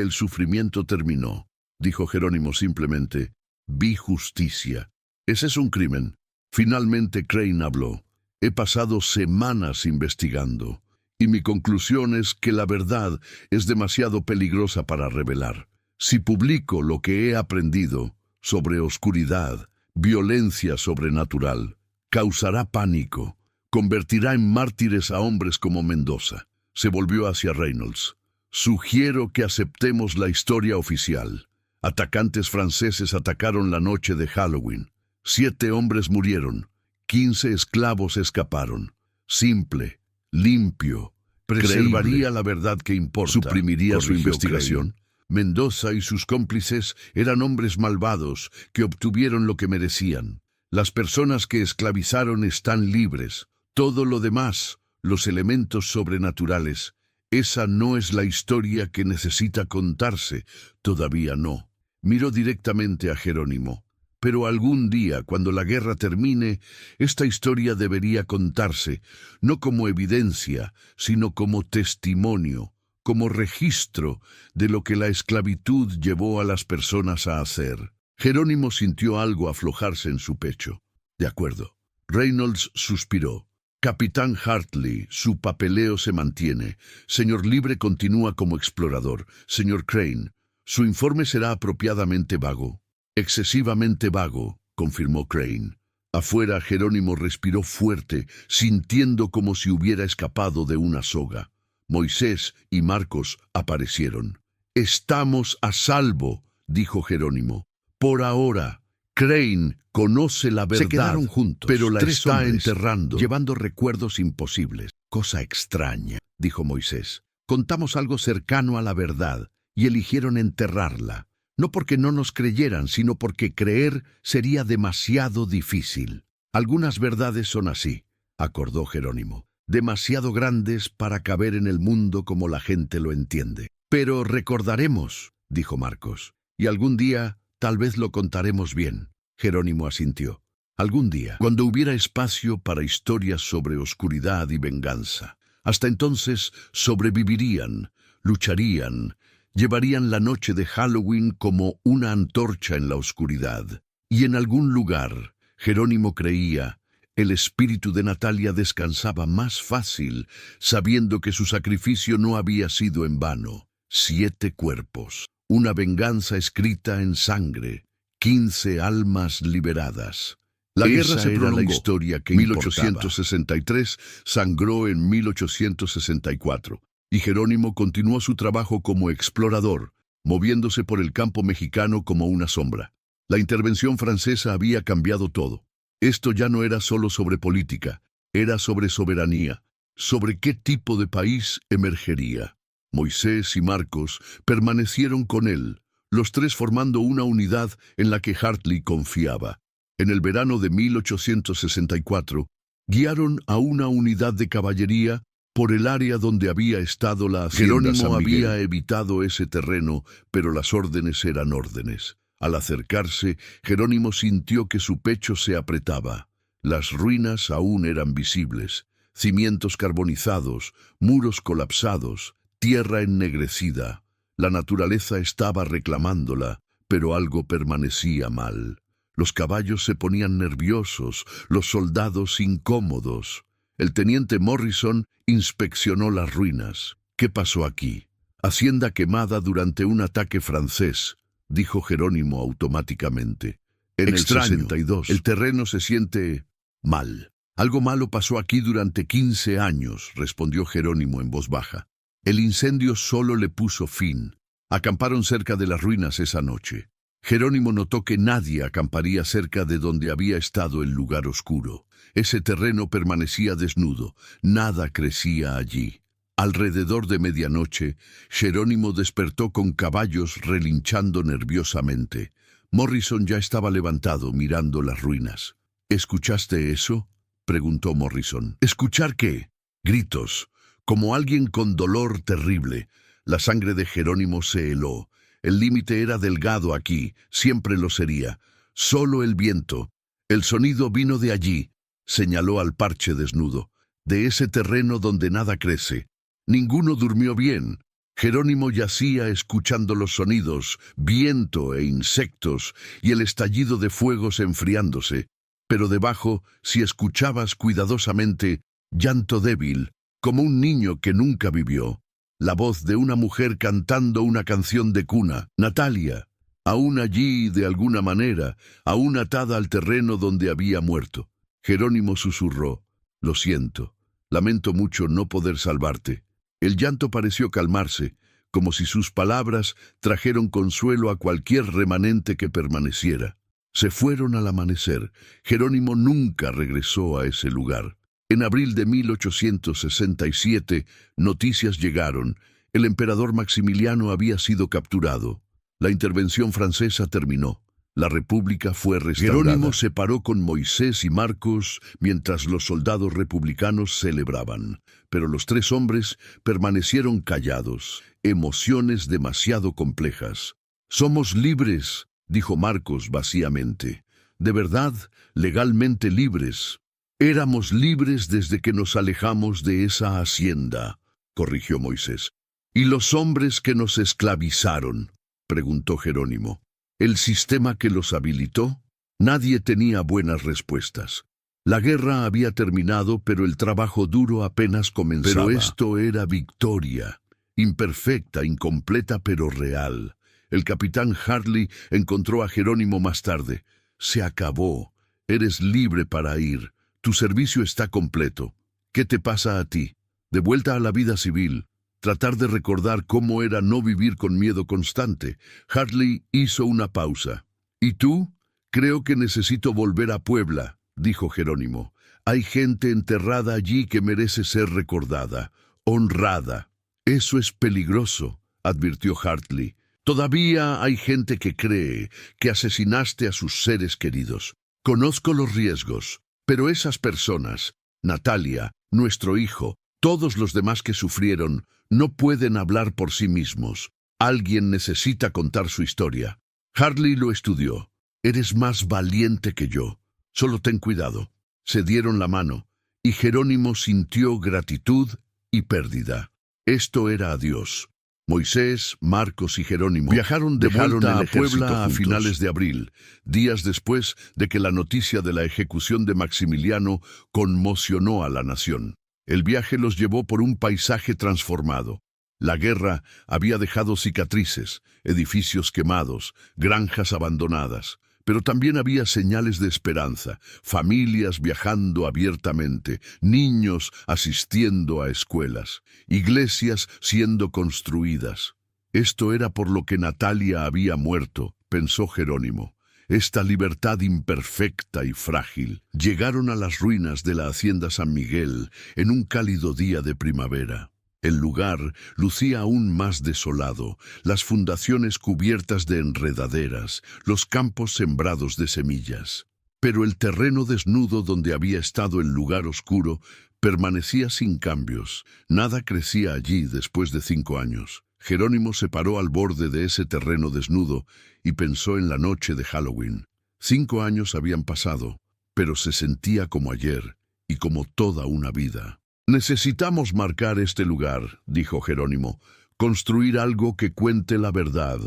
el sufrimiento terminó. Dijo Jerónimo simplemente. Vi justicia. Ese es un crimen. Finalmente Crane habló. He pasado semanas investigando. Y mi conclusión es que la verdad es demasiado peligrosa para revelar. Si publico lo que he aprendido sobre oscuridad, violencia sobrenatural, causará pánico, convertirá en mártires a hombres como Mendoza. Se volvió hacia Reynolds. Sugiero que aceptemos la historia oficial. Atacantes franceses atacaron la noche de Halloween. 7 hombres murieron. 15 esclavos escaparon. Simple, limpio, preservaría la verdad que importa, suprimiría su investigación. Mendoza y sus cómplices eran hombres malvados que obtuvieron lo que merecían. Las personas que esclavizaron están libres. Todo lo demás, los elementos sobrenaturales, esa no es la historia que necesita contarse, todavía no. Miró directamente a Jerónimo. Pero algún día, cuando la guerra termine, esta historia debería contarse, no como evidencia, sino como testimonio, como registro de lo que la esclavitud llevó a las personas a hacer. Jerónimo sintió algo aflojarse en su pecho. De acuerdo. Reynolds suspiró. Capitán Hartley, su papeleo se mantiene. Señor Libre continúa como explorador. Señor Crane, su informe será apropiadamente vago. Excesivamente vago, confirmó Crane. Afuera, Jerónimo respiró fuerte, sintiendo como si hubiera escapado de una soga. Moisés y Marcos aparecieron. «Estamos a salvo», dijo Jerónimo. «Por ahora, Crane conoce la verdad». Se quedaron juntos, pero la está enterrando, llevando recuerdos imposibles. «Cosa extraña», dijo Moisés. «Contamos algo cercano a la verdad y eligieron enterrarla. No porque no nos creyeran, sino porque creer sería demasiado difícil. Algunas verdades son así», acordó Jerónimo. «Demasiado grandes para caber en el mundo como la gente lo entiende. Pero recordaremos», dijo Marcos, «y algún día tal vez lo contaremos bien». Jerónimo asintió. «Algún día, cuando hubiera espacio para historias sobre oscuridad y venganza. Hasta entonces sobrevivirían, lucharían, llevarían la noche de Halloween como una antorcha en la oscuridad. Y en algún lugar, Jerónimo creía, el espíritu de Natalia descansaba más fácil, sabiendo que su sacrificio no había sido en vano. 7 cuerpos, una venganza escrita en sangre, 15 almas liberadas. La guerra se prolongó. La historia que 1863 sangró en 1864. Y Jerónimo continuó su trabajo como explorador, moviéndose por el campo mexicano como una sombra. La intervención francesa había cambiado todo. Esto ya no era solo sobre política, era sobre soberanía, sobre qué tipo de país emergería. Moisés y Marcos permanecieron con él, los 3 formando una unidad en la que Hartley confiaba. En el verano de 1864, guiaron a una unidad de caballería por el área donde había estado la hacienda. Jerónimo había evitado ese terreno, pero las órdenes eran órdenes. Al acercarse, Jerónimo sintió que su pecho se apretaba. Las ruinas aún eran visibles. Cimientos carbonizados, muros colapsados, tierra ennegrecida. La naturaleza estaba reclamándola, pero algo permanecía mal. Los caballos se ponían nerviosos, los soldados incómodos. El teniente Morrison inspeccionó las ruinas. «¿Qué pasó aquí?» «Hacienda quemada durante un ataque francés», dijo Jerónimo automáticamente. En Extraño. el 62, el terreno se siente mal. Algo malo pasó aquí durante 15 años, respondió Jerónimo en voz baja. El incendio solo le puso fin. Acamparon cerca de las ruinas esa noche. Jerónimo notó que nadie acamparía cerca de donde había estado el lugar oscuro. Ese terreno permanecía desnudo, nada crecía allí. Alrededor de medianoche, Jerónimo despertó con caballos relinchando nerviosamente. Morrison ya estaba levantado mirando las ruinas. ¿Escuchaste eso?, preguntó Morrison. ¿Escuchar qué? Gritos, como alguien con dolor terrible. La sangre de Jerónimo se heló. El límite era delgado aquí, siempre lo sería. Solo el viento. El sonido vino de allí, señaló al parche desnudo, de ese terreno donde nada crece. Ninguno durmió bien. Jerónimo yacía escuchando los sonidos, viento e insectos, y el estallido de fuegos enfriándose. Pero debajo, si escuchabas cuidadosamente, llanto débil, como un niño que nunca vivió. La voz de una mujer cantando una canción de cuna, Natalia, aún allí de alguna manera, aún atada al terreno donde había muerto. Jerónimo susurró, «Lo siento, lamento mucho no poder salvarte». El llanto pareció calmarse, como si sus palabras trajeron consuelo a cualquier remanente que permaneciera. Se fueron al amanecer. Jerónimo nunca regresó a ese lugar. En abril de 1867, noticias llegaron. El emperador Maximiliano había sido capturado. La intervención francesa terminó. La república fue restaurada. Jerónimo se paró con Moisés y Marcos mientras los soldados republicanos celebraban. Pero los tres hombres permanecieron callados, emociones demasiado complejas. «Somos libres», dijo Marcos vacíamente. «De verdad, legalmente libres». «Éramos libres desde que nos alejamos de esa hacienda», corrigió Moisés. «¿Y los hombres que nos esclavizaron?», preguntó Jerónimo. ¿El sistema que los habilitó? Nadie tenía buenas respuestas. La guerra había terminado, pero el trabajo duro apenas comenzaba. Pero esto era victoria, imperfecta, incompleta, pero real. El capitán Hartley encontró a Jerónimo más tarde. «Se acabó. Eres libre para ir. Tu servicio está completo. ¿Qué te pasa a ti? De vuelta a la vida civil. Tratar de recordar cómo era no vivir con miedo constante». Hartley hizo una pausa. «¿Y tú?» «Creo que necesito volver a Puebla», dijo Jerónimo. «Hay gente enterrada allí que merece ser recordada, honrada». «Eso es peligroso», advirtió Hartley. «Todavía hay gente que cree que asesinaste a sus seres queridos. Conozco los riesgos, pero esas personas, Natalia, nuestro hijo, todos los demás que sufrieron, no pueden hablar por sí mismos. Alguien necesita contar su historia». Hartley lo estudió. «Eres más valiente que yo. Solo ten cuidado». Se dieron la mano, y Jerónimo sintió gratitud y pérdida. Esto era adiós. Moisés, Marcos y Jerónimo viajaron de vuelta a Puebla a finales de abril, días después de que la noticia de la ejecución de Maximiliano conmocionó a la nación. El viaje los llevó por un paisaje transformado. La guerra había dejado cicatrices, edificios quemados, granjas abandonadas, pero también había señales de esperanza, familias viajando abiertamente, niños asistiendo a escuelas, iglesias siendo construidas. Esto era por lo que Natalia había muerto, pensó Jerónimo. Esta libertad imperfecta y frágil. Llegaron a las ruinas de la hacienda San Miguel en un cálido día de primavera. El lugar lucía aún más desolado, las fundaciones cubiertas de enredaderas, los campos sembrados de semillas. Pero el terreno desnudo donde había estado el lugar oscuro permanecía sin cambios. Nada crecía allí después de 5 años. Jerónimo se paró al borde de ese terreno desnudo y pensó en la noche de Halloween. 5 años habían pasado, pero se sentía como ayer y como toda una vida. «Necesitamos marcar este lugar», dijo Jerónimo, «construir algo que cuente la verdad».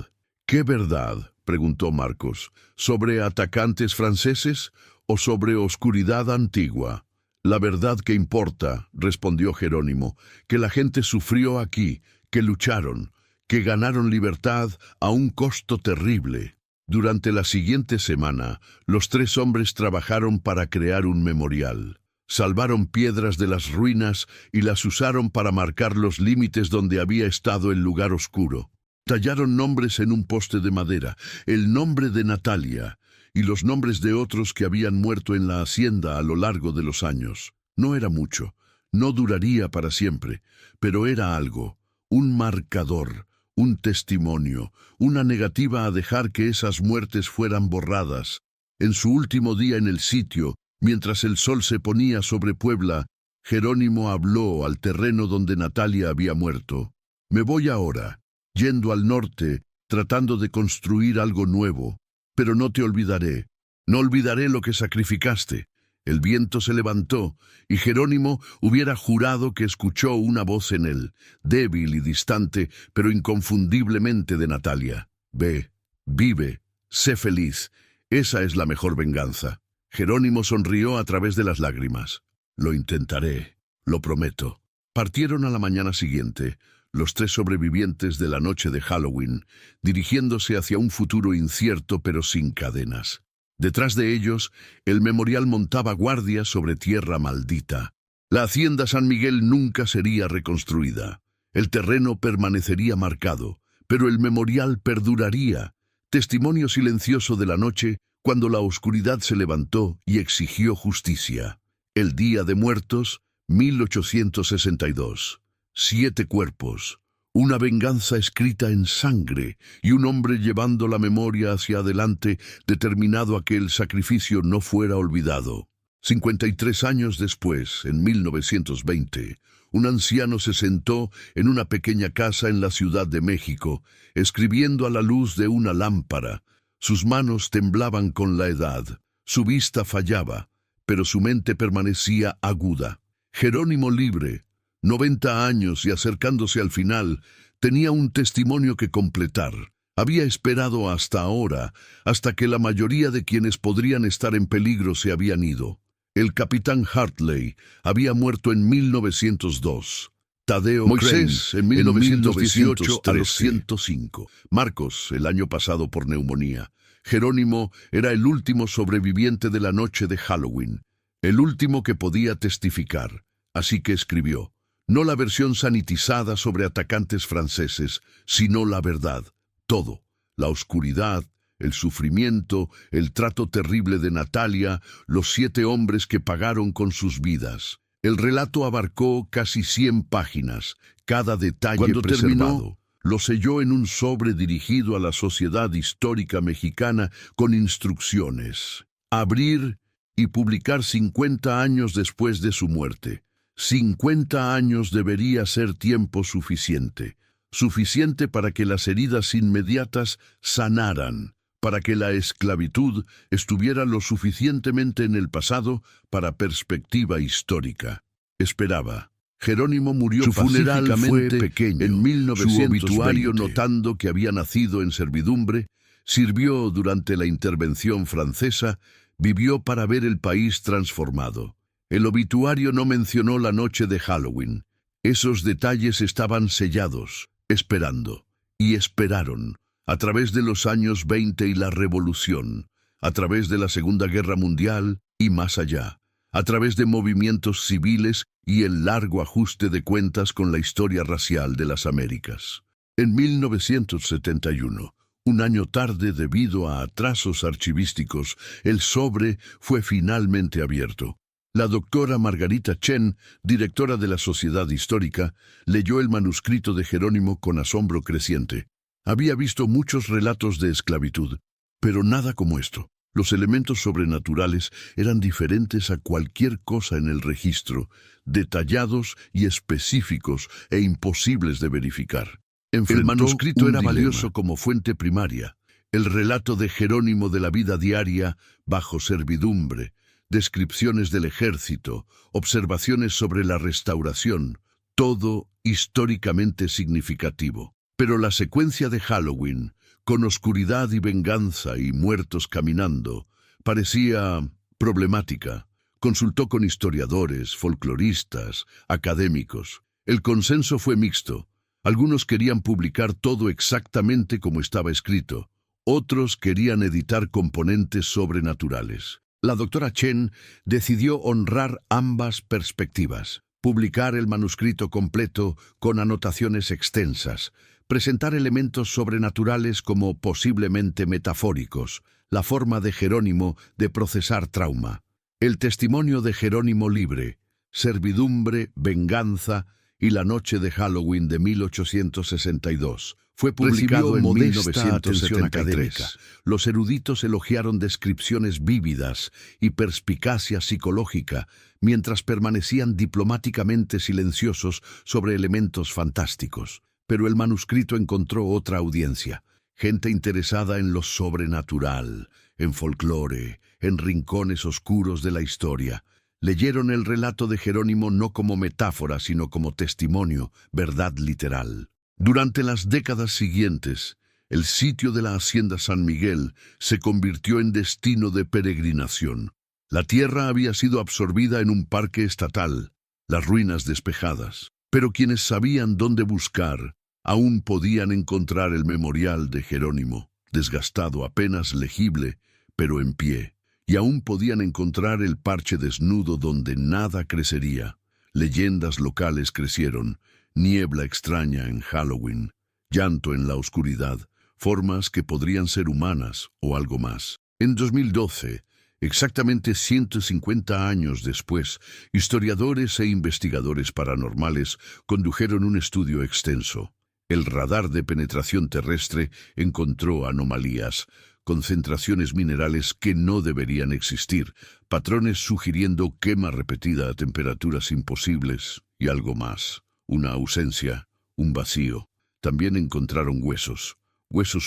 «¿Qué verdad?», preguntó Marcos. «¿Sobre atacantes franceses o sobre oscuridad antigua?» «La verdad que importa», respondió Jerónimo, «que la gente sufrió aquí, que lucharon, que ganaron libertad a un costo terrible». Durante la siguiente semana, los tres hombres trabajaron para crear un memorial. Salvaron piedras de las ruinas y las usaron para marcar los límites donde había estado el lugar oscuro. Tallaron nombres en un poste de madera, el nombre de Natalia y los nombres de otros que habían muerto en la hacienda a lo largo de los años. No era mucho, no duraría para siempre, pero era algo, un marcador, un testimonio, una negativa a dejar que esas muertes fueran borradas. En su último día en el sitio, mientras el sol se ponía sobre Puebla, Jerónimo habló al terreno donde Natalia había muerto. Me voy ahora, yendo al norte, tratando de construir algo nuevo, pero no te olvidaré. No olvidaré lo que sacrificaste. El viento se levantó, y Jerónimo hubiera jurado que escuchó una voz en él, débil y distante, pero inconfundiblemente de Natalia. Ve, vive, sé feliz. Esa es la mejor venganza. Jerónimo sonrió a través de las lágrimas. Lo intentaré, lo prometo. Partieron a la mañana siguiente, los tres sobrevivientes de la noche de Halloween, dirigiéndose hacia un futuro incierto pero sin cadenas. Detrás de ellos, el memorial montaba guardia sobre tierra maldita. La hacienda San Miguel nunca sería reconstruida. El terreno permanecería marcado, pero el memorial perduraría, testimonio silencioso de la noche cuando la oscuridad se levantó y exigió justicia. El Día de Muertos, 1862. 7 cuerpos. Una venganza escrita en sangre y un hombre llevando la memoria hacia adelante, determinado a que el sacrificio no fuera olvidado. 53 años después, en 1920, un anciano se sentó en una pequeña casa en la Ciudad de México, escribiendo a la luz de una lámpara. Sus manos temblaban con la edad, su vista fallaba, pero su mente permanecía aguda. Jerónimo libre, 90 años y acercándose al final, tenía un testimonio que completar. Había esperado hasta ahora, hasta que la mayoría de quienes podrían estar en peligro se habían ido. El capitán Hartley había muerto en 1902. Tadeo Moisés en 1918 a los 105. Marcos el año pasado por neumonía. Jerónimo era el último sobreviviente de la noche de Halloween, el último que podía testificar. Así que escribió. No la versión sanitizada sobre atacantes franceses, sino la verdad. Todo. La oscuridad, el sufrimiento, el trato terrible de Natalia, los 7 hombres que pagaron con sus vidas. El relato abarcó casi 100 páginas, cada detalle Cuando preservado. terminó, Lo selló en un sobre dirigido a la Sociedad Histórica Mexicana con instrucciones. Abrir y publicar 50 años después de su muerte. 50 años debería ser tiempo suficiente. Suficiente para que las heridas inmediatas sanaran, para que la esclavitud estuviera lo suficientemente en el pasado para perspectiva histórica. Esperaba. Jerónimo murió Su funeral fue pacíficamente pequeño. en 1920. Su obituario, Notando que había nacido en servidumbre, sirvió durante la intervención francesa, vivió para ver el país transformado. El obituario no mencionó la noche de Halloween. Esos detalles estaban sellados, esperando. Y esperaron, a través de los años 20 y la Revolución, a través de la Segunda Guerra Mundial y más allá, a través de movimientos civiles y el largo ajuste de cuentas con la historia racial de las Américas. En 1971, un año tarde debido a atrasos archivísticos, el sobre fue finalmente abierto. La doctora Margarita Chen, directora de la Sociedad Histórica, leyó el manuscrito de Jerónimo con asombro creciente. Había visto muchos relatos de esclavitud, pero nada como esto. Los elementos sobrenaturales eran diferentes a cualquier cosa en el registro, detallados y específicos e imposibles de verificar. El manuscrito era valioso como fuente primaria. El relato de Jerónimo de la vida diaria bajo servidumbre, descripciones del ejército, observaciones sobre la restauración, todo históricamente significativo. Pero la secuencia de Halloween, con oscuridad y venganza y muertos caminando, parecía problemática. Consultó con historiadores, folcloristas, académicos. El consenso fue mixto. Algunos querían publicar todo exactamente como estaba escrito. Otros querían editar componentes sobrenaturales. La doctora Chen decidió honrar ambas perspectivas, publicar el manuscrito completo con anotaciones extensas, presentar elementos sobrenaturales como posiblemente metafóricos, la forma de Jerónimo de procesar trauma, el testimonio de Jerónimo libre, servidumbre, venganza y la noche de Halloween de 1862. Fue publicado en 1973. Los eruditos elogiaron descripciones vívidas y perspicacia psicológica, mientras permanecían diplomáticamente silenciosos sobre elementos fantásticos. Pero el manuscrito encontró otra audiencia, gente interesada en lo sobrenatural, en folclore, en rincones oscuros de la historia. Leyeron el relato de Jerónimo no como metáfora, sino como testimonio, verdad literal. Durante las décadas siguientes, el sitio de la Hacienda San Miguel se convirtió en destino de peregrinación. La tierra había sido absorbida en un parque estatal, las ruinas despejadas. Pero quienes sabían dónde buscar, aún podían encontrar el memorial de Jerónimo, desgastado, apenas legible, pero en pie. Y aún podían encontrar el parche desnudo donde nada crecería. Leyendas locales crecieron, niebla extraña en Halloween, llanto en la oscuridad, formas que podrían ser humanas o algo más. En 2012, exactamente 150 años después, historiadores e investigadores paranormales condujeron un estudio extenso. El radar de penetración terrestre encontró anomalías, concentraciones minerales que no deberían existir, patrones sugiriendo quema repetida a temperaturas imposibles y algo más. Una ausencia, un vacío. También encontraron huesos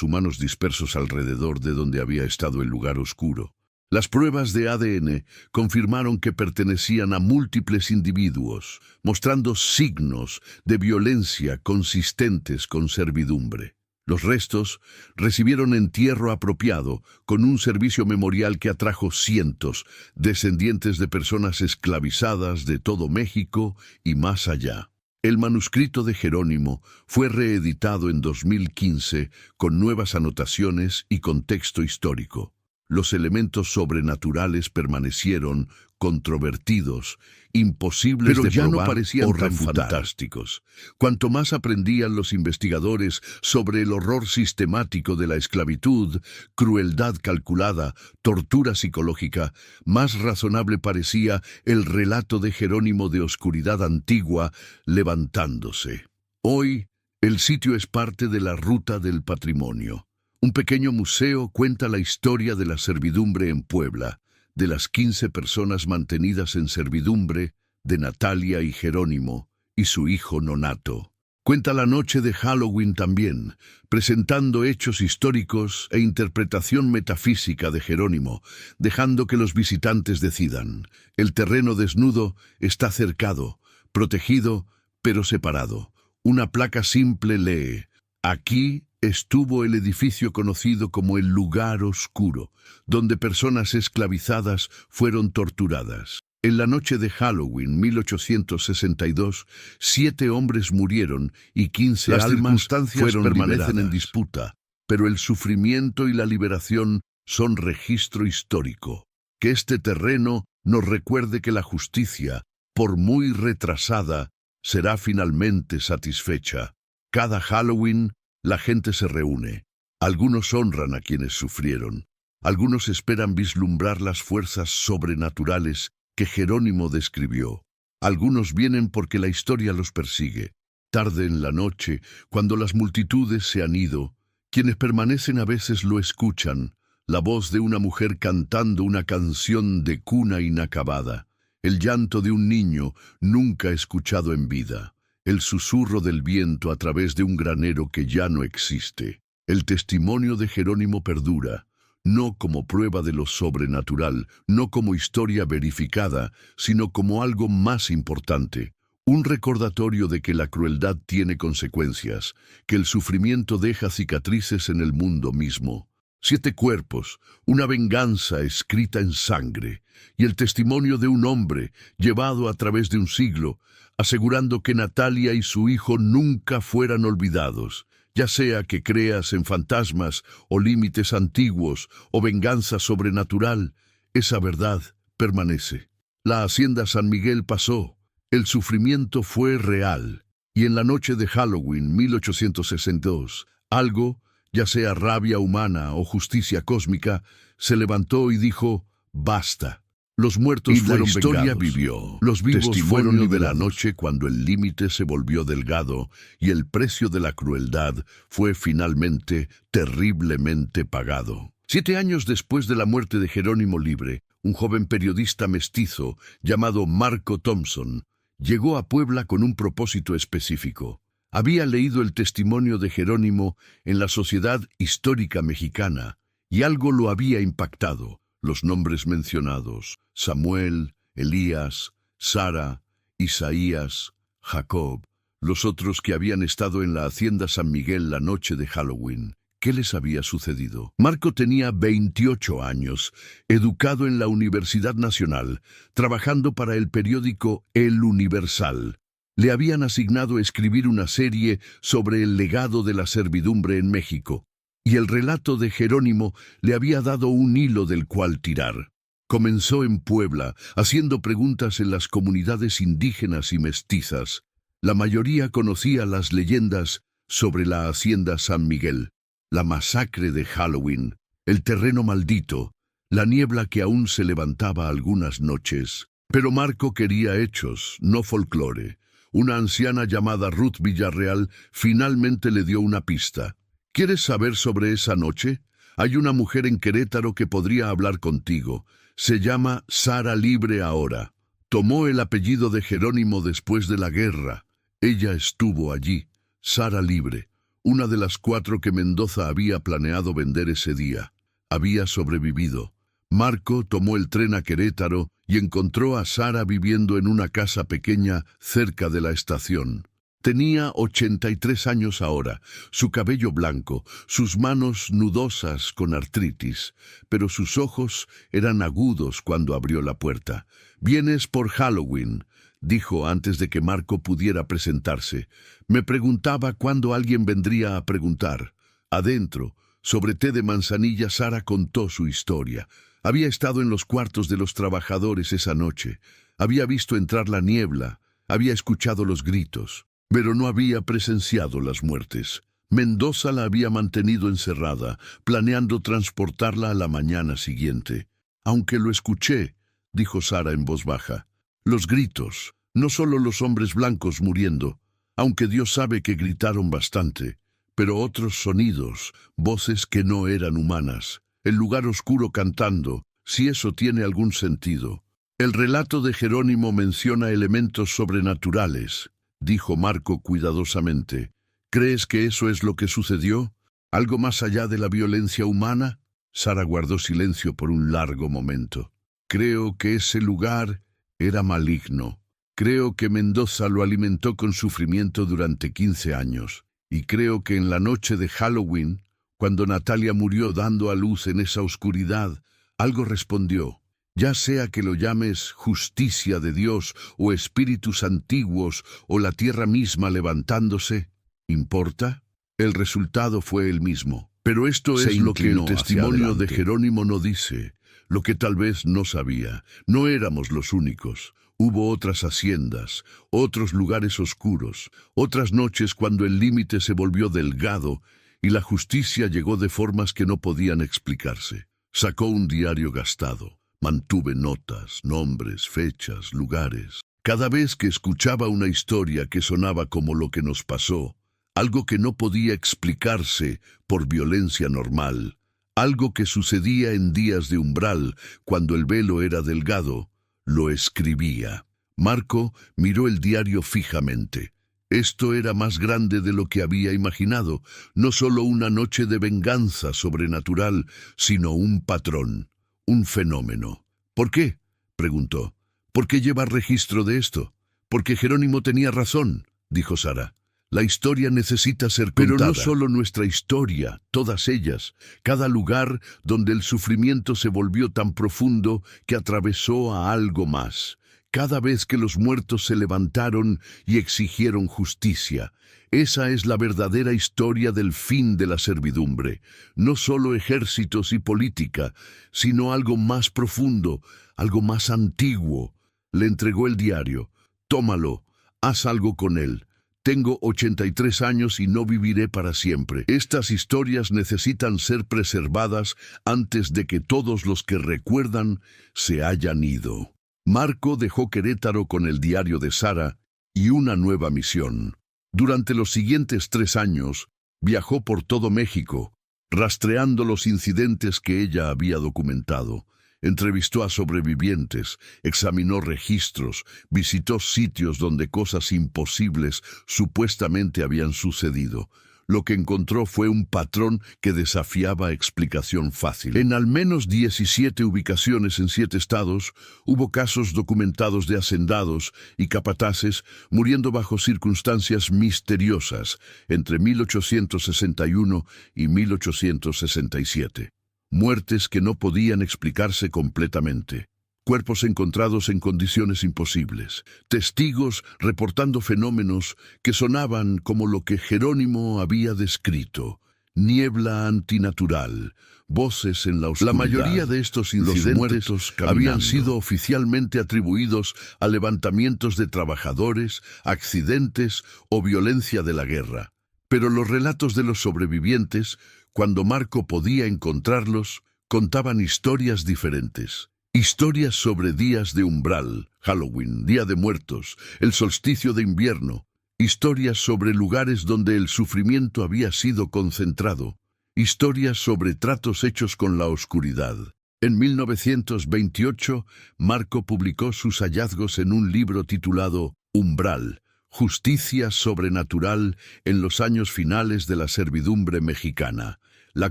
humanos dispersos alrededor de donde había estado el lugar oscuro. Las pruebas de ADN confirmaron que pertenecían a múltiples individuos, mostrando signos de violencia consistentes con servidumbre. Los restos recibieron entierro apropiado, con un servicio memorial que atrajo cientos, descendientes de personas esclavizadas de todo México y más allá. El manuscrito de Jerónimo fue reeditado en 2015 con nuevas anotaciones y contexto histórico. Los elementos sobrenaturales permanecieron controvertidos, imposibles de probar, no parecían tan fantásticos. Cuanto más aprendían los investigadores sobre el horror sistemático de la esclavitud, crueldad calculada, tortura psicológica, más razonable parecía el relato de Jerónimo de oscuridad antigua levantándose. Hoy, el sitio es parte de la Ruta del Patrimonio. Un pequeño museo cuenta la historia de la servidumbre en Puebla, de las 15 personas mantenidas en servidumbre, de Natalia y Jerónimo, y su hijo Nonato. Cuenta la noche de Halloween también, presentando hechos históricos e interpretación metafísica de Jerónimo, dejando que los visitantes decidan. El terreno desnudo está cercado, protegido, pero separado. Una placa simple lee: aquí estuvo el edificio conocido como el lugar oscuro, donde personas esclavizadas fueron torturadas. En la noche de Halloween 1862, 7 hombres murieron y 15 almas permanecen en disputa, pero el sufrimiento y la liberación son registro histórico. Que este terreno nos recuerde que la justicia, por muy retrasada, será finalmente satisfecha. Cada Halloween, la gente se reúne. Algunos honran a quienes sufrieron. Algunos esperan vislumbrar las fuerzas sobrenaturales que Jerónimo describió. Algunos vienen porque la historia los persigue. Tarde en la noche, cuando las multitudes se han ido, quienes permanecen a veces lo escuchan, la voz de una mujer cantando una canción de cuna inacabada, el llanto de un niño nunca escuchado en vida, el susurro del viento a través de un granero que ya no existe. El testimonio de Jerónimo perdura, no como prueba de lo sobrenatural, no como historia verificada, sino como algo más importante, un recordatorio de que la crueldad tiene consecuencias, que el sufrimiento deja cicatrices en el mundo mismo. 7 cuerpos, una venganza escrita en sangre, y el testimonio de un hombre llevado a través de un siglo, asegurando que Natalia y su hijo nunca fueran olvidados, Ya sea que creas en fantasmas o límites antiguos o venganza sobrenatural, esa verdad permanece. La hacienda San Miguel pasó, el sufrimiento fue real, y en la noche de Halloween 1862, algo, ya sea rabia humana o justicia cósmica, se levantó y dijo, basta. Los muertos fueron vengados. La historia vivió. Los vivos fueron liberados de la noche cuando el límite se volvió delgado y el precio de la crueldad fue finalmente terriblemente pagado. 7 años después de la muerte de Jerónimo Libre, un joven periodista mestizo llamado Marco Thompson llegó a Puebla con un propósito específico. Había leído el testimonio de Jerónimo en la Sociedad Histórica Mexicana y algo lo había impactado. Los nombres mencionados, Samuel, Elías, Sara, Isaías, Jacob, los otros que habían estado en la hacienda San Miguel la noche de Halloween. ¿Qué les había sucedido? Marco tenía 28 años, educado en la Universidad Nacional, trabajando para el periódico El Universal. Le habían asignado escribir una serie sobre el legado de la servidumbre en México, y el relato de Jerónimo le había dado un hilo del cual tirar. Comenzó en Puebla, haciendo preguntas en las comunidades indígenas y mestizas. La mayoría conocía las leyendas sobre la hacienda San Miguel, la masacre de Halloween, el terreno maldito, la niebla que aún se levantaba algunas noches. Pero Marco quería hechos, no folclore. Una anciana llamada Ruth Villarreal finalmente le dio una pista. ¿Quieres saber sobre esa noche? Hay una mujer en Querétaro que podría hablar contigo. Se llama Sara Libre ahora. Tomó el apellido de Jerónimo después de la guerra. Ella estuvo allí, Sara Libre, una de las 4 que Mendoza había planeado vender ese día. Había sobrevivido. Marco tomó el tren a Querétaro y encontró a Sara viviendo en una casa pequeña cerca de la estación. Tenía 83 años ahora, su cabello blanco, sus manos nudosas con artritis, pero sus ojos eran agudos cuando abrió la puerta. «¿Vienes por Halloween?», dijo antes de que Marco pudiera presentarse. Me preguntaba cuándo alguien vendría a preguntar. Adentro, sobre té de manzanilla, Sara contó su historia. Había estado en los cuartos de los trabajadores esa noche. Había visto entrar la niebla, había escuchado los gritos, pero no había presenciado las muertes. Mendoza la había mantenido encerrada, planeando transportarla a la mañana siguiente. Aunque lo escuché, dijo Sara en voz baja. Los gritos, no solo los hombres blancos muriendo, aunque Dios sabe que gritaron bastante, pero otros sonidos, voces que no eran humanas, el lugar oscuro cantando, si eso tiene algún sentido. El relato de Jerónimo menciona elementos sobrenaturales, dijo Marco cuidadosamente. ¿Crees que eso es lo que sucedió? ¿Algo más allá de la violencia humana? Sara guardó silencio por un largo momento. Creo que ese lugar era maligno. Creo que Mendoza lo alimentó con sufrimiento durante 15 años. Y creo que en la noche de Halloween, cuando Natalia murió dando a luz en esa oscuridad, algo respondió. Ya sea que lo llames justicia de Dios o espíritus antiguos o la tierra misma levantándose, ¿importa? El resultado fue el mismo. Pero esto es lo que el testimonio de Jerónimo no dice, lo que tal vez no sabía. No éramos los únicos. Hubo otras haciendas, otros lugares oscuros, otras noches cuando el límite se volvió delgado y la justicia llegó de formas que no podían explicarse. Sacó un diario gastado. Mantuve notas, nombres, fechas, lugares. Cada vez que escuchaba una historia que sonaba como lo que nos pasó, algo que no podía explicarse por violencia normal, algo que sucedía en días de umbral, cuando el velo era delgado, lo escribía. Marco miró el diario fijamente. Esto era más grande de lo que había imaginado, no solo una noche de venganza sobrenatural, sino un patrón. Un fenómeno. ¿Por qué?, preguntó. ¿Por qué lleva registro de esto? Porque Jerónimo tenía razón, dijo Sara. La historia necesita ser contada. Pero no solo nuestra historia, todas ellas, cada lugar donde el sufrimiento se volvió tan profundo que atravesó a algo más, cada vez que los muertos se levantaron y exigieron justicia. Esa es la verdadera historia del fin de la servidumbre. No solo ejércitos y política, sino algo más profundo, algo más antiguo. Le entregó el diario. Tómalo, haz algo con él. Tengo 83 años y no viviré para siempre. Estas historias necesitan ser preservadas antes de que todos los que recuerdan se hayan ido. Marco dejó Querétaro con el diario de Sara y una nueva misión. Durante los siguientes 3 años, viajó por todo México, rastreando los incidentes que ella había documentado. Entrevistó a sobrevivientes, examinó registros, visitó sitios donde cosas imposibles supuestamente habían sucedido. Lo que encontró fue un patrón que desafiaba explicación fácil. En al menos 17 ubicaciones en 7 estados, hubo casos documentados de hacendados y capataces muriendo bajo circunstancias misteriosas entre 1861 y 1867. Muertes que no podían explicarse completamente. Cuerpos encontrados en condiciones imposibles. Testigos reportando fenómenos que sonaban como lo que Jerónimo había descrito. Niebla antinatural, voces en la oscuridad. La mayoría de estos incidentes habían sido oficialmente atribuidos a levantamientos de trabajadores, accidentes o violencia de la guerra. Pero los relatos de los sobrevivientes, cuando Marco podía encontrarlos, contaban historias diferentes. Historias sobre días de umbral, Halloween, Día de Muertos, el solsticio de invierno. Historias sobre lugares donde el sufrimiento había sido concentrado. Historias sobre tratos hechos con la oscuridad. En 1928, Marco publicó sus hallazgos en un libro titulado Umbral, Justicia Sobrenatural en los años finales de la servidumbre mexicana. La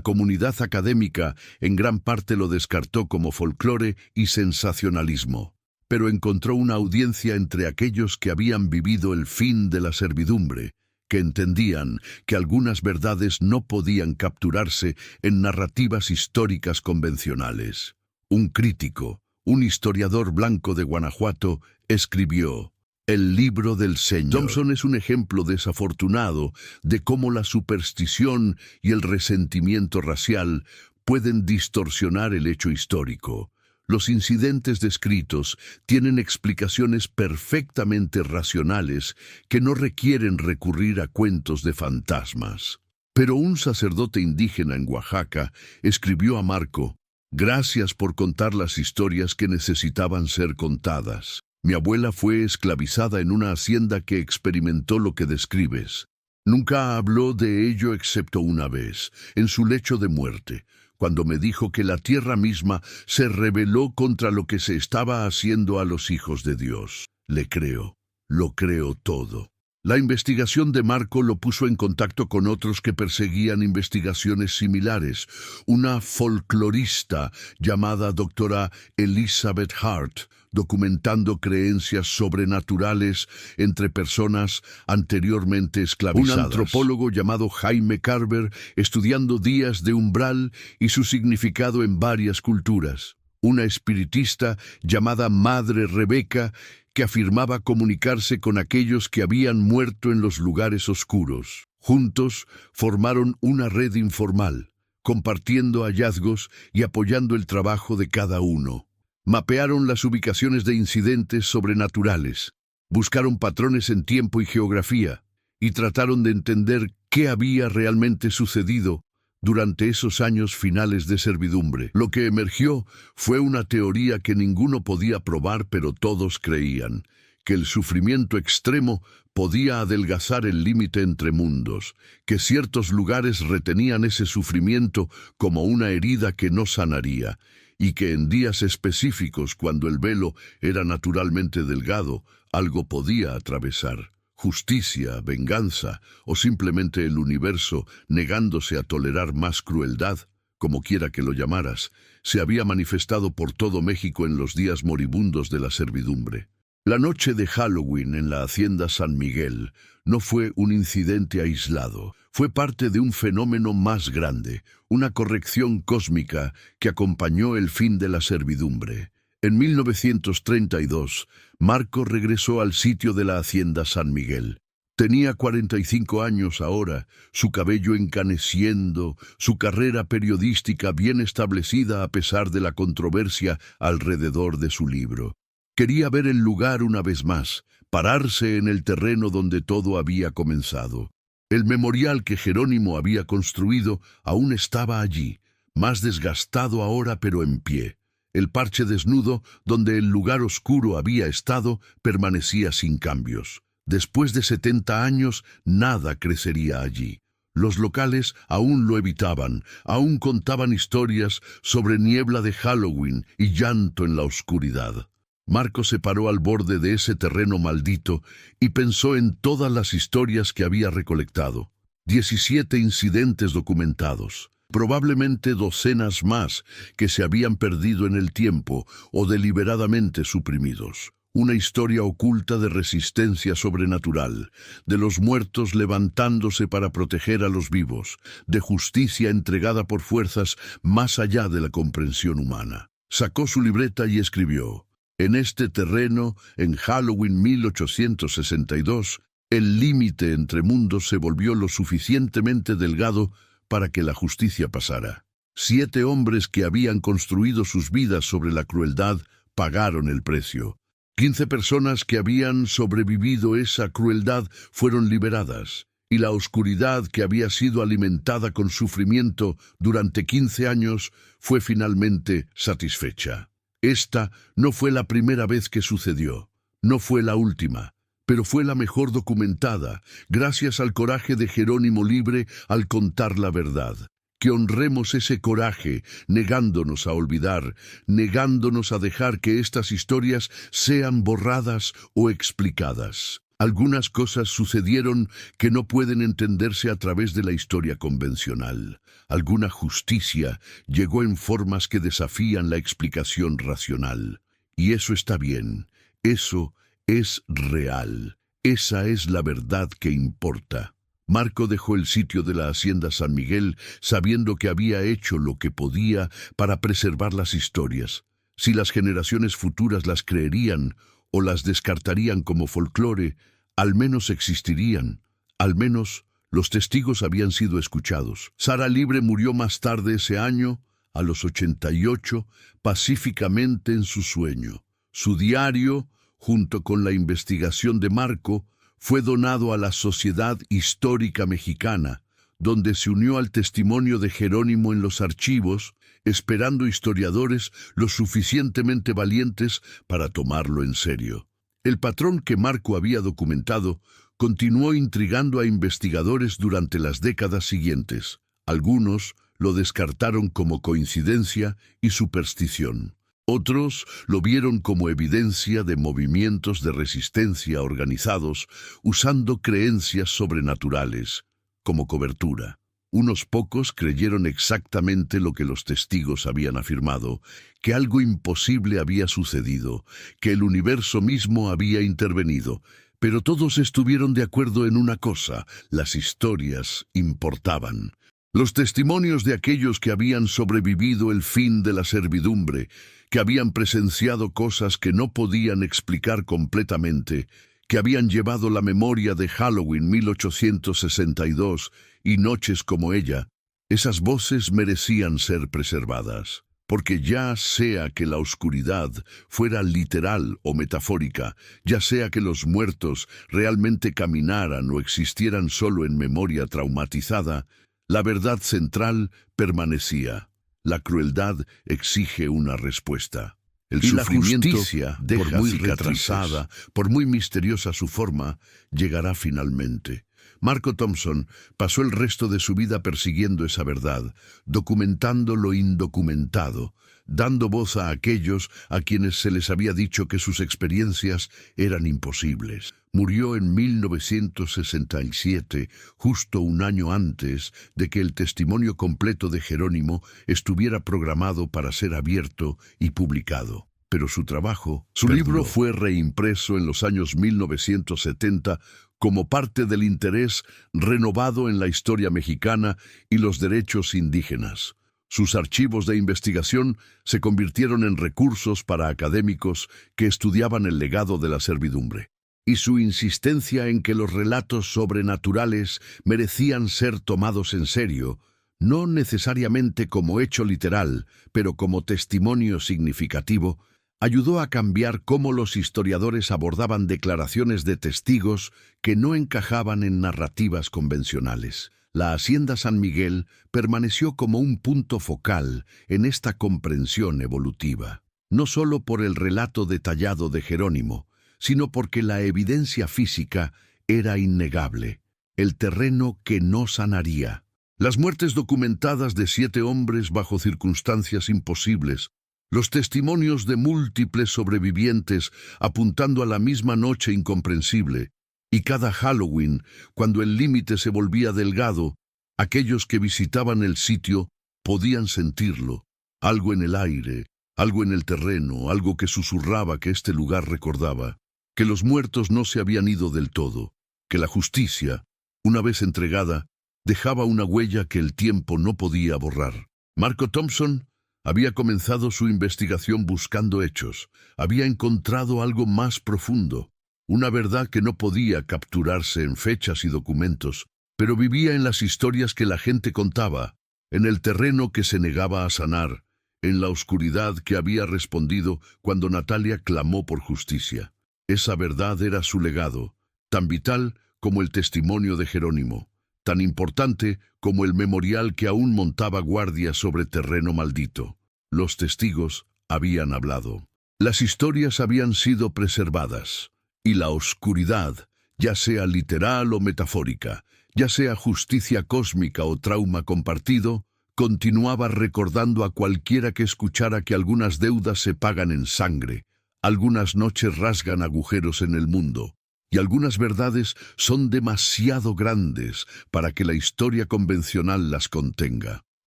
comunidad académica en gran parte lo descartó como folclore y sensacionalismo, pero encontró una audiencia entre aquellos que habían vivido el fin de la servidumbre, que entendían que algunas verdades no podían capturarse en narrativas históricas convencionales. Un crítico, un historiador blanco de Guanajuato, escribió: El libro del Señor. Thompson es un ejemplo desafortunado de cómo la superstición y el resentimiento racial pueden distorsionar el hecho histórico. Los incidentes descritos tienen explicaciones perfectamente racionales que no requieren recurrir a cuentos de fantasmas. Pero un sacerdote indígena en Oaxaca escribió a Marco: Gracias por contar las historias que necesitaban ser contadas. Mi abuela fue esclavizada en una hacienda que experimentó lo que describes. Nunca habló de ello excepto una vez, en su lecho de muerte, cuando me dijo que la tierra misma se rebeló contra lo que se estaba haciendo a los hijos de Dios. Le creo, lo creo todo. La investigación de Marco lo puso en contacto con otros que perseguían investigaciones similares. Una folclorista llamada doctora Elizabeth Hart, documentando creencias sobrenaturales entre personas anteriormente esclavizadas. Un antropólogo llamado Jaime Carver, estudiando días de umbral y su significado en varias culturas. Una espiritista llamada Madre Rebeca, que afirmaba comunicarse con aquellos que habían muerto en los lugares oscuros. Juntos formaron una red informal, compartiendo hallazgos y apoyando el trabajo de cada uno. Mapearon las ubicaciones de incidentes sobrenaturales, buscaron patrones en tiempo y geografía, y trataron de entender qué había realmente sucedido durante esos años finales de servidumbre. Lo que emergió fue una teoría que ninguno podía probar, pero todos creían: que el sufrimiento extremo podía adelgazar el límite entre mundos, que ciertos lugares retenían ese sufrimiento como una herida que no sanaría, y que en días específicos, cuando el velo era naturalmente delgado, algo podía atravesar. Justicia, venganza o simplemente el universo negándose a tolerar más crueldad, como quiera que lo llamaras, se había manifestado por todo México en los días moribundos de la servidumbre. La noche de Halloween en la hacienda San Miguel no fue un incidente aislado, fue parte de un fenómeno más grande, una corrección cósmica que acompañó el fin de la servidumbre. En 1932, Marco regresó al sitio de la hacienda San Miguel. Tenía 45 años ahora, su cabello encaneciendo, su carrera periodística bien establecida a pesar de la controversia alrededor de su libro. Quería ver el lugar una vez más, pararse en el terreno donde todo había comenzado. El memorial que Jerónimo había construido aún estaba allí, más desgastado ahora pero en pie. El parche desnudo, donde el lugar oscuro había estado, permanecía sin cambios. Después de 70 años, nada crecería allí. Los locales aún lo evitaban, aún contaban historias sobre niebla de Halloween y llanto en la oscuridad. Marco se paró al borde de ese terreno maldito y pensó en todas las historias que había recolectado. 17 incidentes documentados, probablemente docenas más que se habían perdido en el tiempo o deliberadamente suprimidos. Una historia oculta de resistencia sobrenatural, de los muertos levantándose para proteger a los vivos, de justicia entregada por fuerzas más allá de la comprensión humana. Sacó su libreta y escribió: en este terreno, en Halloween 1862, el límite entre mundos se volvió lo suficientemente delgado para que la justicia pasara. 7 hombres que habían construido sus vidas sobre la crueldad pagaron el precio. 15 personas que habían sobrevivido esa crueldad fueron liberadas, y la oscuridad que había sido alimentada con sufrimiento durante 15 años fue finalmente satisfecha. Esta no fue la primera vez que sucedió, no fue la última, pero fue la mejor documentada, gracias al coraje de Jerónimo Libre al contar la verdad. Que honremos ese coraje, negándonos a olvidar, negándonos a dejar que estas historias sean borradas o explicadas. Algunas cosas sucedieron que no pueden entenderse a través de la historia convencional. Alguna justicia llegó en formas que desafían la explicación racional. Y eso está bien, eso es real, esa es la verdad que importa. Marco dejó el sitio de la hacienda San Miguel sabiendo que había hecho lo que podía para preservar las historias. Si las generaciones futuras las creerían o las descartarían como folclore, al menos existirían, al menos los testigos habían sido escuchados. Sara Libre murió más tarde ese año, a los 88, pacíficamente en su sueño. Su diario, junto con la investigación de Marco, fue donado a la Sociedad Histórica Mexicana, donde se unió al testimonio de Jerónimo en los archivos, esperando historiadores lo suficientemente valientes para tomarlo en serio. El patrón que Marco había documentado continuó intrigando a investigadores durante las décadas siguientes. Algunos lo descartaron como coincidencia y superstición. Otros lo vieron como evidencia de movimientos de resistencia organizados usando creencias sobrenaturales como cobertura. Unos pocos creyeron exactamente lo que los testigos habían afirmado, que algo imposible había sucedido, que el universo mismo había intervenido. Pero todos estuvieron de acuerdo en una cosa: las historias importaban. Los testimonios de aquellos que habían sobrevivido el fin de la servidumbre, que habían presenciado cosas que no podían explicar completamente, que habían llevado la memoria de Halloween 1862 y noches como ella, esas voces merecían ser preservadas. Porque ya sea que la oscuridad fuera literal o metafórica, ya sea que los muertos realmente caminaran o existieran solo en memoria traumatizada, la verdad central permanecía. La crueldad exige una respuesta. El sufrimiento, la justicia, por muy retrasada, por muy misteriosa su forma, llegará finalmente. Marco Thompson pasó el resto de su vida persiguiendo esa verdad, documentando lo indocumentado, dando voz a aquellos a quienes se les había dicho que sus experiencias eran imposibles. Murió en 1967, justo un año antes de que el testimonio completo de Jerónimo estuviera programado para ser abierto y publicado. Pero su trabajo, su libro fue reimpreso en los años 1970 como parte del interés renovado en la historia mexicana y los derechos indígenas. Sus archivos de investigación se convirtieron en recursos para académicos que estudiaban el legado de la servidumbre. Y su insistencia en que los relatos sobrenaturales merecían ser tomados en serio, no necesariamente como hecho literal, pero como testimonio significativo, ayudó a cambiar cómo los historiadores abordaban declaraciones de testigos que no encajaban en narrativas convencionales. La Hacienda San Miguel permaneció como un punto focal en esta comprensión evolutiva, no solo por el relato detallado de Jerónimo, sino porque la evidencia física era innegable, el terreno que no sanaría. Las muertes documentadas de 7 hombres bajo circunstancias imposibles, los testimonios de múltiples sobrevivientes apuntando a la misma noche incomprensible, y cada Halloween, cuando el límite se volvía delgado, aquellos que visitaban el sitio podían sentirlo, algo en el aire, algo en el terreno, algo que susurraba que este lugar recordaba, que los muertos no se habían ido del todo, que la justicia, una vez entregada, dejaba una huella que el tiempo no podía borrar. Marco Thompson había comenzado su investigación buscando hechos, había encontrado algo más profundo, una verdad que no podía capturarse en fechas y documentos, pero vivía en las historias que la gente contaba, en el terreno que se negaba a sanar, en la oscuridad que había respondido cuando Natalia clamó por justicia. Esa verdad era su legado, tan vital como el testimonio de Jerónimo, tan importante como el memorial que aún montaba guardia sobre terreno maldito. Los testigos habían hablado. Las historias habían sido preservadas, y la oscuridad, ya sea literal o metafórica, ya sea justicia cósmica o trauma compartido, continuaba recordando a cualquiera que escuchara que algunas deudas se pagan en sangre, algunas noches rasgan agujeros en el mundo, y algunas verdades son demasiado grandes para que la historia convencional las contenga.